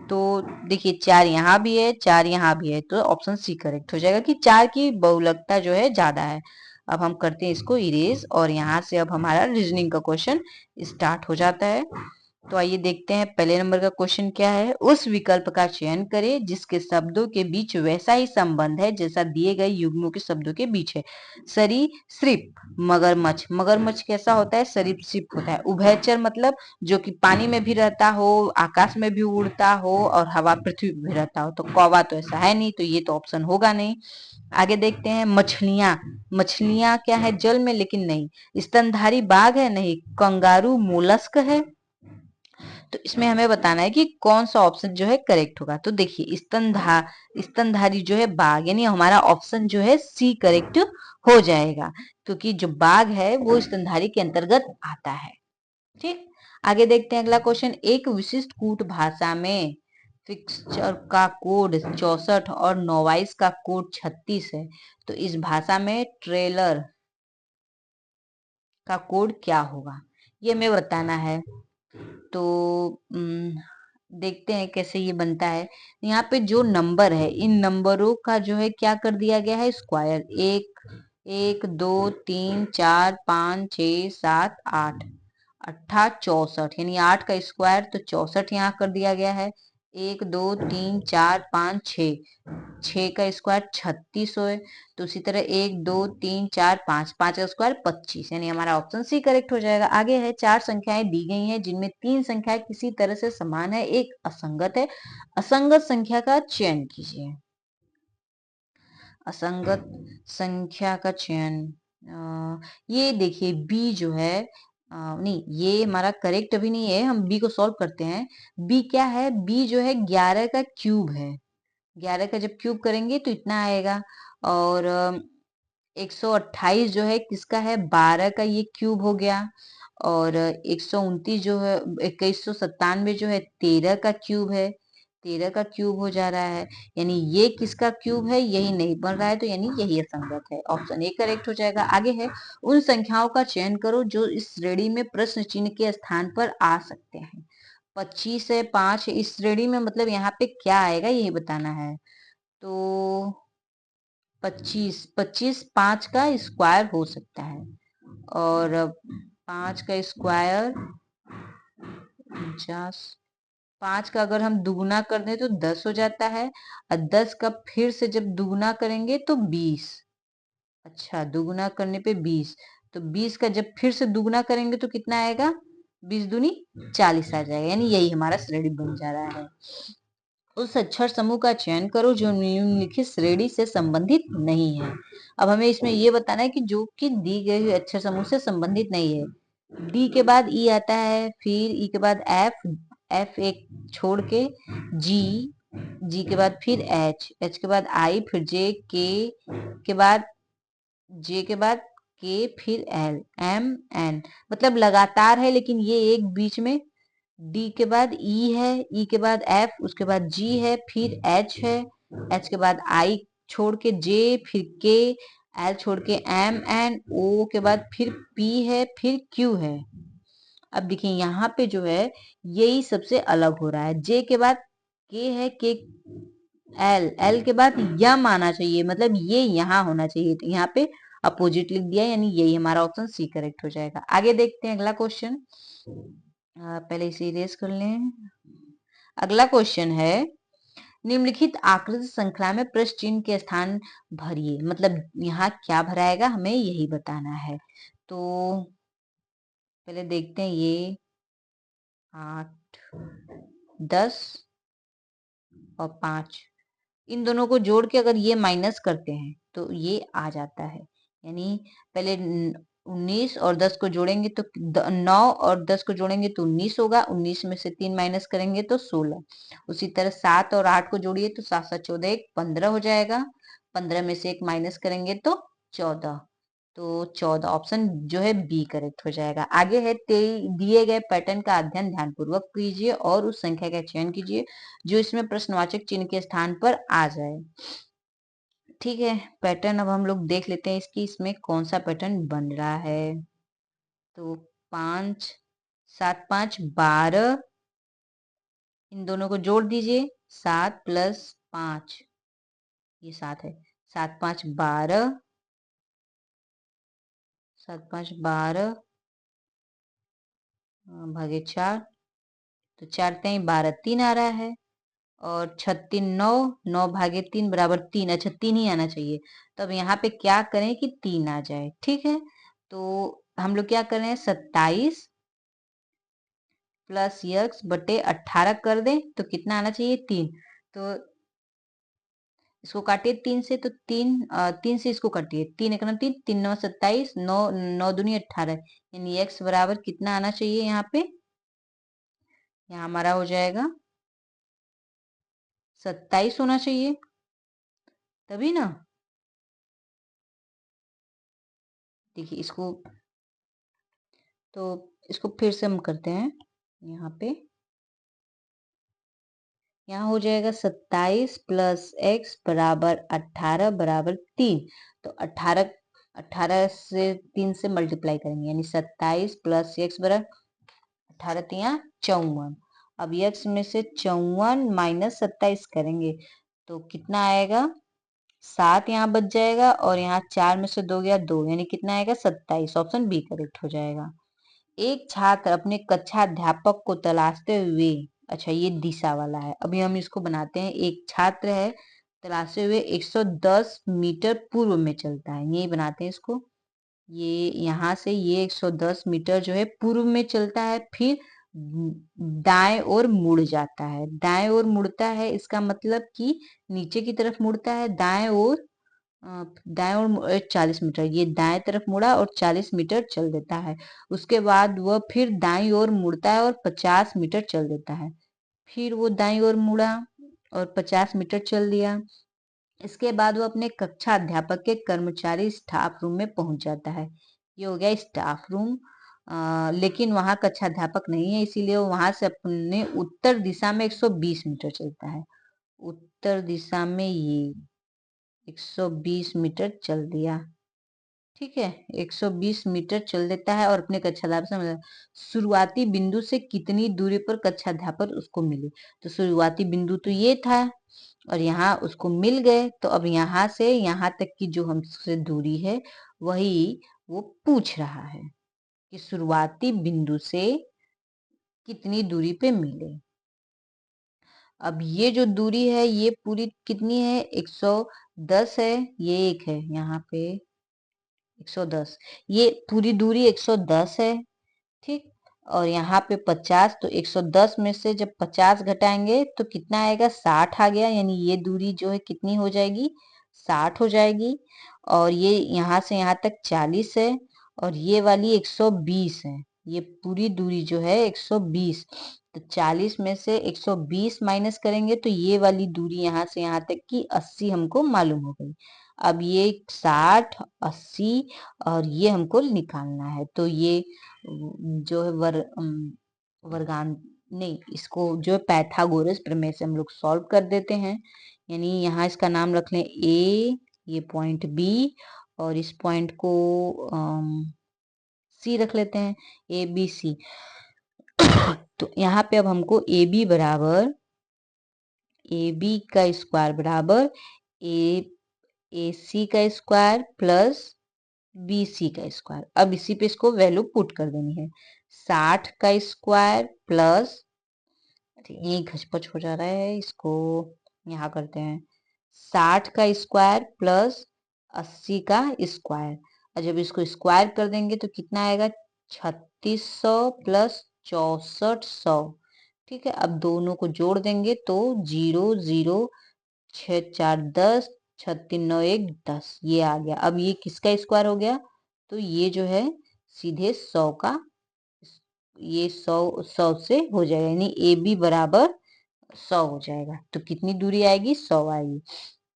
तो देखिए 4 यहाँ भी है, 4 यहाँ भी है, तो ऑप्शन सी करेक्ट हो जाएगा कि 4 की बहुलकता जो है ज्यादा है। अब हम करते हैं इसको इरेज और यहाँ से अब हमारा रीजनिंग का क्वेश्चन स्टार्ट हो जाता है। तो आइए देखते हैं पहले नंबर का क्वेश्चन क्या है। उस विकल्प का चयन करें जिसके शब्दों के बीच वैसा ही संबंध है जैसा दिए गए युग्मों के शब्दों के बीच है। सरीसृप, मगरमच्छ। मगरमच्छ कैसा होता है? सरीसृप होता है। उभयचर मतलब जो कि पानी में भी रहता हो, आकाश में भी उड़ता हो और हवा पृथ्वी पे भी रहता हो। तो कौवा तो ऐसा है नहीं, तो ये तो ऑप्शन होगा नहीं। आगे देखते हैं मछलियां। मछलियां क्या है? जल में, लेकिन नहीं। स्तनधारी बाघ है? नहीं। कंगारू मोलस्क है? तो इसमें हमें बताना है कि कौन सा ऑप्शन जो है करेक्ट होगा। तो देखिए स्तनधारी जो है बाघ, यानी हमारा ऑप्शन जो है सी करेक्ट हो जाएगा, क्योंकि जो बाघ है वो स्तनधारी के अंतर्गत आता है। ठीक, आगे देखते हैं अगला क्वेश्चन। एक विशिष्ट कूट भाषा में फिक्सचर का कोड 64 और नोवाइस का कोड 36 है। तो इस भाषा में ट्रेलर का कोड क्या होगा, ये हमें बताना है। तो देखते हैं कैसे ये बनता है। यहाँ पे जो नंबर है, इन नंबरों का जो है क्या कर दिया गया है? स्क्वायर। एक, 1, 2, 3, 4, 5, 6, 7, 8, 64, यानी 8 का स्क्वायर, तो 64 यहाँ कर दिया गया है। 1, 2, 3, 4, 5, 6, 6 का स्क्वायर 36 हो। तो उसी तरह 1, 2, 3, 4, 5, 5 का स्क्वायर 25, यानी हमारा ऑप्शन सी करेक्ट हो जाएगा। आगे है, 4 संख्याएं दी गई हैं जिनमें 3 संख्याएं किसी तरह से समान है, एक असंगत है। असंगत संख्या का चयन कीजिए। असंगत संख्या का चयन, ये देखिए बी जो है, नहीं ये हमारा करेक्ट अभी नहीं है, हम बी को सॉल्व करते हैं। बी क्या है? बी जो है 11 का क्यूब है। 11 का जब क्यूब करेंगे तो इतना आएगा। और 128 जो है किसका है? 12 का ये क्यूब हो गया। और 129 जो है, 2197 जो है 13 का क्यूब है। 13 का क्यूब हो जा रहा है, यानी ये किसका क्यूब है? यही नहीं बन रहा है, तो यानी यही असंगत है। ऑप्शन ए करेक्ट हो जाएगा। आगे है, उन संख्याओं का चयन करो जो इस श्रेणी में प्रश्न चिन्ह के स्थान पर आ सकते हैं। 25 है, 5 है, इस श्रेणी में मतलब यहाँ पे क्या आएगा यही बताना है। तो 25 5 का स्क्वायर हो सकता है, और 5 का स्क्वायर 50, 5 का अगर हम दुगुना कर दें तो 10 हो जाता है, और 10 का फिर से जब दुगुना करेंगे तो 20। अच्छा, दुगुना करने पे 20, तो 20 का जब फिर से दुगुना करेंगे तो कितना आएगा? 20 दूनी 40 आ जाएगा, यानी यही हमारा श्रेणी बन जा रहा है। उस अक्षर समूह का चयन करो जो निम्नलिखित श्रेणी से संबंधित नहीं है। अब हमें इसमें ये बताना है कि जो कि दी गई हुई अक्षर समूह से संबंधित नहीं है। डी के बाद ई आता है, फिर ई के बाद एफ, एफ एक छोड़ के जी, जी के बाद फिर एच, एच के बाद आई, फिर जे, के बाद जे के बाद के, फिर एल, एम, एन, मतलब लगातार है, लेकिन ये एक बीच में डी के बाद ई है, ई के बाद एफ, उसके बाद जी है, फिर एच है, एच के बाद आई छोड़ के जे, फिर के, एल छोड़ के एम, एन, ओ के बाद फिर पी है, फिर क्यू है। अब देखिए यहाँ पे जो है यही सबसे अलग हो रहा है। जे के बाद के है, के, एल, एल के बाद यम आना चाहिए, मतलब ये यहाँ होना चाहिए, तो यहाँ पे अपोजिट लिख दिया, यानी यही हमारा ऑप्शन सी करेक्ट हो जाएगा। आगे देखते हैं अगला क्वेश्चन। पहले इसे इरेज कर लें। अगला क्वेश्चन है, निम्नलिखित आकृति श्रृंखला में प्रश्न चिन्ह के स्थान भरिए, मतलब यहाँ क्या भराएगा हमें यही बताना है। तो पहले देखते हैं ये 8, 10 और 5, इन दोनों को जोड़ के अगर ये माइनस करते हैं तो ये आ जाता है। यानी पहले 19 और 10 को जोड़ेंगे तो 9 और 10 को जोड़ेंगे तो 19 होगा, 19 में से 3 माइनस करेंगे तो 16। उसी तरह 7 और 8 को जोड़िए तो 7 7 14 1 15 हो जाएगा, 15 में से 1 माइनस करेंगे तो 14। तो 14 ऑप्शन जो है बी करेक्ट हो जाएगा। आगे है दिए गए पैटर्न का अध्ययन ध्यानपूर्वक कीजिए और उस संख्या का चयन कीजिए जो इसमें प्रश्नवाचक चिन्ह के स्थान पर आ जाए। ठीक है, पैटर्न अब हम लोग देख लेते हैं इसकी, इसमें कौन सा पैटर्न बन रहा है। तो 5 7 5 12, इन दोनों को जोड़ दीजिए, 7 प्लस 5 ये 7 है, 7 5 12, 7 5 12 भागे 4, तो 4 3 12 3 आ रहा है, और 36 9, 9 भागे 3 बराबर 3। अच्छा 3 ही आना चाहिए, तो अब यहाँ पे क्या करें कि 3 आ जाए। ठीक है, तो हम लोग क्या कर रहे हैं, 27 प्लस यक्स बटे 18 कर दें तो कितना आना चाहिए, 3। तो इसको काटिए 3 से, तो 3 से इसको काटिए, 3 एक 3, 3 9 27, 9 9 दूनी 18, यानी x बराबर कितना आना चाहिए यहाँ पे, यहाँ हमारा हो जाएगा 27 होना चाहिए, तभी ना। देखिए इसको, तो इसको फिर से हम करते हैं, यहाँ पे यहाँ हो जाएगा 27 प्लस एक्स बराबर 18 बराबर 3। तो 18 से 3 से मल्टीप्लाई करेंगे, यानी 27 प्लस एक्स बराबर 18 तिया 54। अब एक्स में से 54 माइनस 27 करेंगे तो कितना आएगा, 7 यहाँ बच जाएगा, और यहाँ 4 में से 2 गया 2, यानी कितना आएगा 27। ऑप्शन बी करेक्ट हो जाएगा। एक छात्र अपने कक्षा अध्यापक को तलाशते हुए, अच्छा ये दिशा वाला है, अभी हम इसको बनाते हैं। एक छात्र है, तलाशते हुए 110 मीटर पूर्व में चलता है, यही बनाते हैं इसको। ये यहाँ से ये 110 मीटर जो है पूर्व में चलता है, फिर दाएं ओर मुड़ जाता है। दाएं ओर मुड़ता है इसका मतलब कि नीचे की तरफ मुड़ता है, दाएं ओर, दाएं ओर 40 मीटर, ये दाएं तरफ मुड़ा और 40 मीटर चल देता है। उसके बाद वह फिर दाईं ओर मुड़ता है और 50 मीटर चल देता है। फिर वो दाईं ओर मुड़ा और 50 मीटर चल दिया। इसके बाद वो अपने कक्षा अध्यापक के कर्मचारी स्टाफ रूम में पहुंच जाता है। ये हो गया स्टाफ रूम। लेकिन वहां कक्षा अध्यापक नहीं है, इसीलिए वो वहां से अपने उत्तर दिशा में 120 मीटर चलता है। उत्तर दिशा में ये 120 मीटर चल दिया। ठीक है, 120 मीटर चल देता है और अपने कक्षाध्यापक से मतलब शुरुआती बिंदु से कितनी दूरी पर कक्षाध्यापक उसको मिले। तो शुरुआती बिंदु तो ये था और यहाँ उसको मिल गए, तो अब यहाँ से यहाँ तक की जो हमसे दूरी है वही वो पूछ रहा है कि शुरुआती बिंदु से कितनी दूरी पे मिले। अब ये जो दूरी है ये पूरी कितनी है, 110 है, ये एक है यहाँ पे 110, ये पूरी दूरी 110 है। ठीक, और यहाँ पे 50, तो 110 में से जब 50 घटाएंगे तो कितना आएगा, 60 आ गया, यानी ये दूरी जो है कितनी हो जाएगी, 60 हो जाएगी। और ये यहाँ से यहाँ तक 40 है और ये वाली 120 है, ये पूरी दूरी जो है 120। तो 40 में से 120 माइनस करेंगे तो ये वाली दूरी यहाँ से यहाँ तक की 80 हमको मालूम हो गई। अब ये 60 80 और ये हमको निकालना है, तो ये जो है वर्गान नहीं, इसको जो है पाइथागोरस प्रमेय से हम लोग सॉल्व कर देते हैं। यानी यहाँ इसका नाम रख लें ए, ये पॉइंट बी, और इस पॉइंट को सी रख लेते हैं, ए बी सी। तो यहाँ पे अब हमको ए बी बराबर, ए बी का स्क्वायर बराबर ए सी का स्क्वायर प्लस बी सी का स्क्वायर। अब इसी पे इसको वैल्यू पुट कर देनी है, 60 का स्क्वायर प्लस, ये घचपच हो जा रहा है, इसको यहाँ करते हैं, 60 का स्क्वायर प्लस 80 का स्क्वायर। और जब इसको स्क्वायर कर देंगे तो कितना आएगा, 3600 प्लस 6400। ठीक है, अब दोनों को जोड़ देंगे तो 0 0 6 4 10, 6 3 9 1 10, ये आ गया। अब ये किसका स्क्वायर हो गया? तो ये जो है सीधे 100 का, ये 100 से हो जाएगा, यानी ए बी बराबर 100 हो जाएगा। तो कितनी दूरी आएगी? 100 आएगी।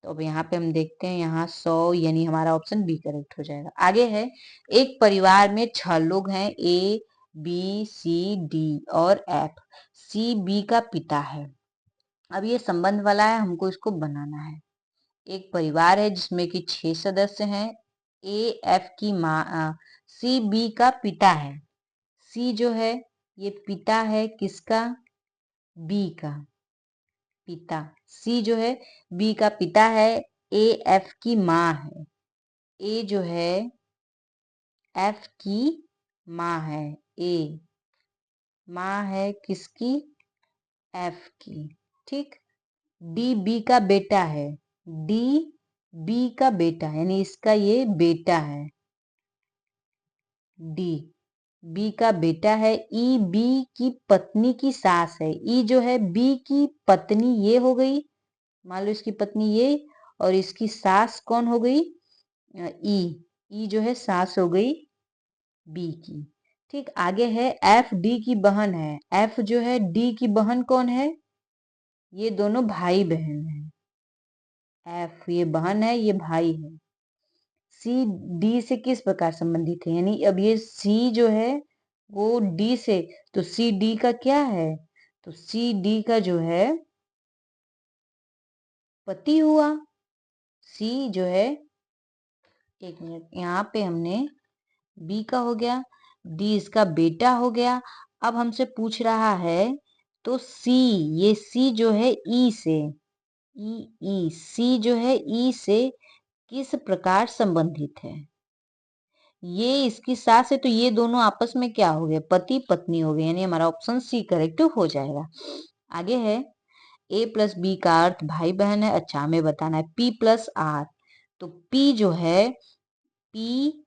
तो अब यहाँ पे हम देखते हैं, यहाँ 100, यानी हमारा ऑप्शन बी करेक्ट हो जाएगा। आगे है, एक परिवार में 6 लोग हैं, ए बी सी डी और एफ। सी बी का पिता है। अब ये संबंध वाला है, हमको इसको बनाना है। एक परिवार है जिसमें कि 6 सदस्य हैं, ए एफ की माँ, सी बी का पिता है। सी जो है ये पिता है किसका? बी का पिता। सी जो है बी का पिता है, ए एफ की माँ है। ए जो है एफ की माँ है। ए माँ है किसकी? एफ की। ठीक। डी बी का बेटा है। डी बी का बेटा, यानी इसका ये बेटा है। डी बी का बेटा है। ई बी की पत्नी की सास है। ई जो है बी की पत्नी ये हो गई, मान लो इसकी पत्नी ये, और इसकी सास कौन हो गई? ई। ई जो है सास हो गई बी की। ठीक। आगे है एफ डी की बहन है। एफ जो है डी की बहन कौन है? ये दोनों भाई बहन है। एफ ये बहन है, ये भाई है। सी डी से किस प्रकार संबंधित है? यानी अब ये सी जो है वो डी से, तो सी डी का क्या है? तो सी डी का जो है पति हुआ। सी जो है, एक मिनट, यहाँ पे हमने बी का हो गया, डी इसका बेटा हो गया। अब हमसे पूछ रहा है, तो सी, ये सी जो है ई से, ई ई सी जो है ई से किस प्रकार संबंधित है? ये इसकी सास है, तो ये दोनों आपस में क्या हो गए? पति पत्नी हो गए, यानी हमारा ऑप्शन सी करेक्ट हो जाएगा। आगे है, ए प्लस बी का अर्थ भाई बहन है। अच्छा, हमें बताना है पी प्लस आर। तो पी जो है, पी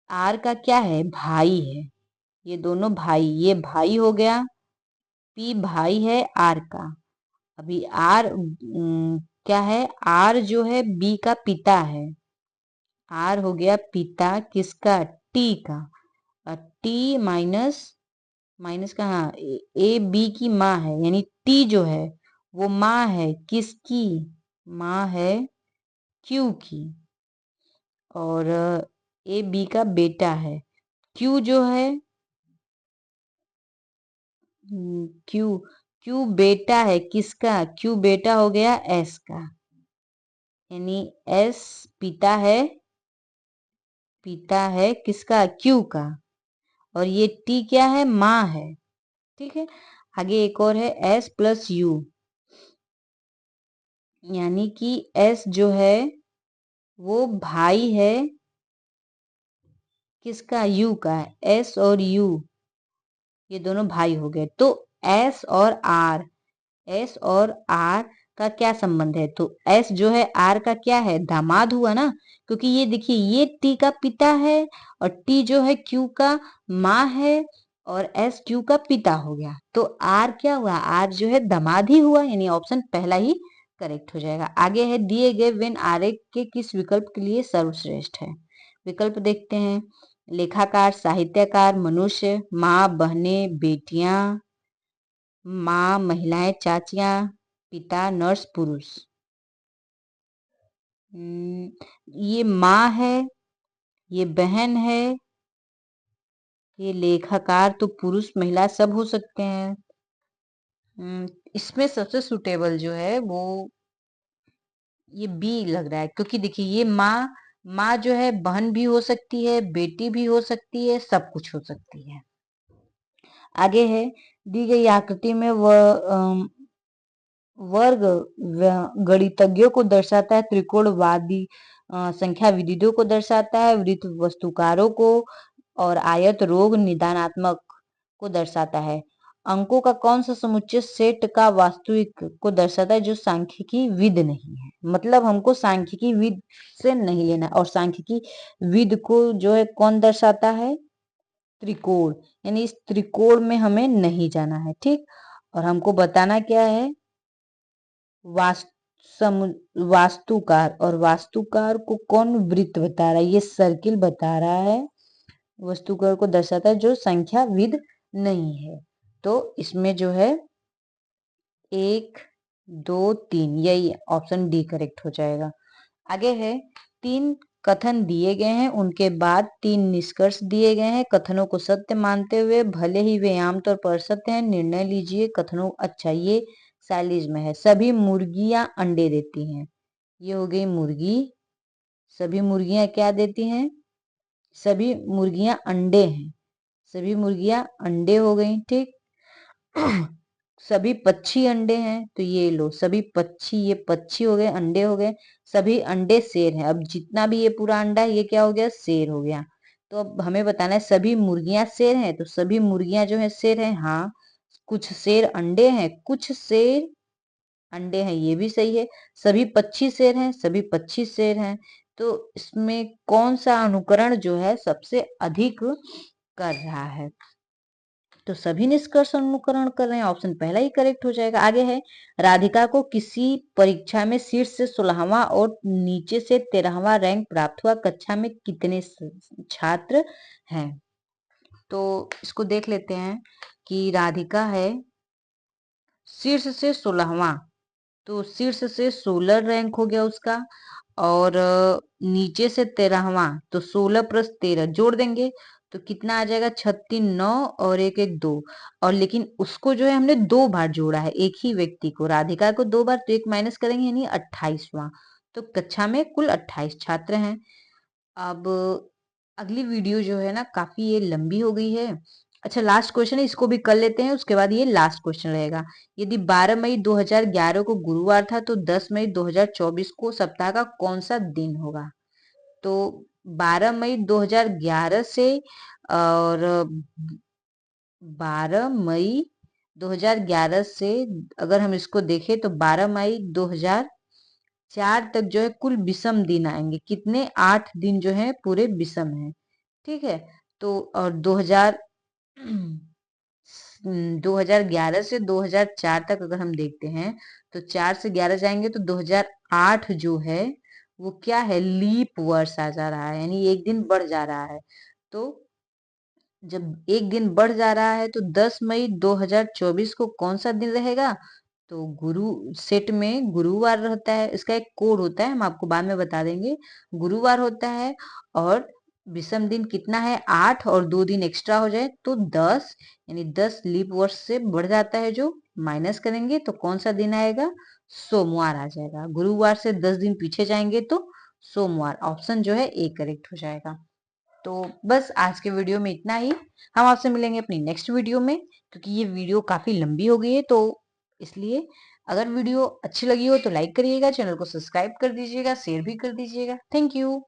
आर का क्या है? भाई है। ये दोनों भाई, ये भाई हो गया, पी भाई है आर का। अभी आर क्या है? आर जो है बी का पिता है। आर हो गया पिता किसका? टी का। और टी माइनस, माइनस का, हाँ, ए बी की माँ है, यानी टी जो है वो माँ है किसकी? माँ है क्यू की। और ए बी का बेटा है। क्यू जो है, क्यू, क्यू बेटा है किसका? क्यू बेटा हो गया एस का, यानी एस पिता है, पिता है किसका? क्यू का। और ये टी क्या है? माँ है। ठीक है। आगे एक और है एस प्लस यू, यानी कि एस जो है वो भाई है किसका? यू का। एस और यू ये दोनों भाई हो गए। तो एस और आर, एस और आर का क्या संबंध है? तो एस जो है आर का क्या है? दामाद हुआ ना, क्योंकि ये देखिए ये टी का पिता है, और टी जो है क्यू का माँ है, और एस क्यू का पिता हो गया। तो आर क्या हुआ? आर जो है दामाद ही हुआ, यानी ऑप्शन पहला ही करेक्ट हो जाएगा। आगे है, दिए गए वेन आरेख के किस विकल्प के लिए सर्वश्रेष्ठ है? विकल्प देखते हैं। लेखाकार, साहित्यकार, मनुष्य, माँ बहनें बेटियां, माँ महिलाएं चाचियां, पिता नर्स पुरुष। ये माँ है, ये बहन है, ये लेखाकार, तो पुरुष महिला सब हो सकते हैं। इसमें सबसे सुटेबल जो है वो ये बी लग रहा है, क्योंकि देखिए ये माँ, माँ जो है बहन भी हो सकती है, बेटी भी हो सकती है, सब कुछ हो सकती है। आगे है, दी गई आकृति में वर्ग गणितज्ञों को दर्शाता है, त्रिकोणवादी संख्या विदिदों को दर्शाता है, वृत्त वस्तुकारों को, और आयत रोग निदानात्मक को दर्शाता है। अंकों का कौन सा समुच्चय सेट का वास्तविक को दर्शाता है जो सांख्यिकी विद नहीं है? मतलब हमको सांख्यिकी विद से नहीं लेना, और सांख्यिकी विद को जो है कौन दर्शाता है? त्रिकोण, यानी इस त्रिकोण में हमें नहीं जाना है। ठीक। और हमको बताना क्या है? वास्तुकार, और वास्तुकार को कौन वृत्त बता रहा है? ये सर्किल बता रहा है। वास्तुकार को दर्शाता है जो संख्या विद नहीं है। तो इसमें जो है 1, 2, 3, यही ऑप्शन डी करेक्ट हो जाएगा। आगे है 3 कथन दिए गए हैं, उनके बाद 3 निष्कर्ष दिए गए हैं। कथनों को सत्य मानते हुए भले ही वे आमतौर पर सत्य हैं, निर्णय लीजिए कथनों। अच्छा, ये सैलीज में है। सभी मुर्गियां अंडे देती हैं, ये हो गई मुर्गी। सभी मुर्गियां क्या देती हैं? सभी मुर्गियां अंडे हैं, सभी मुर्गियां अंडे हो गई, ठीक। सभी पक्षी अंडे हैं, तो ये लो सभी पक्षी, ये पक्षी हो गए, अंडे हो गए। सभी अंडे शेर हैं, अब जितना भी ये पूरा अंडा है ये क्या हो गया? शेर हो गया। तो अब हमें बताना है सभी मुर्गियां शेर हैं, तो सभी मुर्गियां जो है शेर हैं, हाँ। कुछ शेर अंडे हैं, कुछ शेर अंडे हैं, ये भी सही है। सभी पक्षी शेर हैं, सभी पक्षी शेर हैं। तो इसमें कौन सा अनुकरण जो है सबसे अधिक कर रहा है? तो सभी निष्कर्ष अनुकरण कर रहे हैं, ऑप्शन पहला ही करेक्ट हो जाएगा। आगे है राधिका को किसी परीक्षा में शीर्ष से 16वां और नीचे से 13वां रैंक प्राप्त हुआ, कक्षा में कितने छात्र हैं? तो इसको देख लेते हैं कि राधिका है शीर्ष से 16वां, तो शीर्ष से 16 रैंक हो गया उसका, और नीचे से 13वां, तो 16 प्लस 13 जोड़ देंगे तो कितना आ जाएगा? 36, 9 और एक एक 2। और लेकिन उसको जो है हमने 2 बार जोड़ा है, एक ही व्यक्ति को, राधिका को 2 बार, तो एक माइनस करेंगे यानी 28वां। तो कक्षा में कुल 28 छात्र हैं। अब अगली वीडियो जो है ना काफी ये लंबी हो गई है। अच्छा, लास्ट क्वेश्चन है, इसको भी कर लेते हैं, उसके बाद ये लास्ट क्वेश्चन रहेगा। यदि 12 मई 2011 को गुरुवार था तो 10 मई 2024 को सप्ताह का कौन सा दिन होगा? तो 12 मई 2011 से, और 12 मई 2011 से अगर हम इसको देखें तो 12 मई 2004 तक जो है कुल विषम दिन आएंगे। कितने? 8 दिन जो है पूरे विषम है, ठीक है। तो और 2011 से 2004 तक अगर हम देखते हैं तो 4 से 11 जाएंगे तो 2008 जो है वो क्या है? लीप वर्ष आ जा रहा है, यानी एक दिन बढ़ जा रहा है। तो जब एक दिन बढ़ जा रहा है तो 10 मई 2024 को कौन सा दिन रहेगा? तो गुरु सेट में गुरुवार रहता है, इसका एक कोड होता है, हम आपको बाद में बता देंगे। गुरुवार होता है, और विषम दिन कितना है? 8, और 2 दिन एक्स्ट्रा हो जाए तो 10, यानी 10 लीप वर्ष से बढ़ जाता है, जो माइनस करेंगे तो कौन सा दिन आएगा? सोमवार आ जाएगा। गुरुवार से 10 दिन पीछे जाएंगे तो सोमवार, ऑप्शन जो है ए करेक्ट हो जाएगा। तो बस आज के वीडियो में इतना ही। हम आपसे मिलेंगे अपनी नेक्स्ट वीडियो में, क्योंकि ये वीडियो काफी लंबी हो गई है, तो इसलिए अगर वीडियो अच्छी लगी हो तो लाइक करिएगा, चैनल को सब्सक्राइब कर दीजिएगा, शेयर भी कर दीजिएगा। Thank you.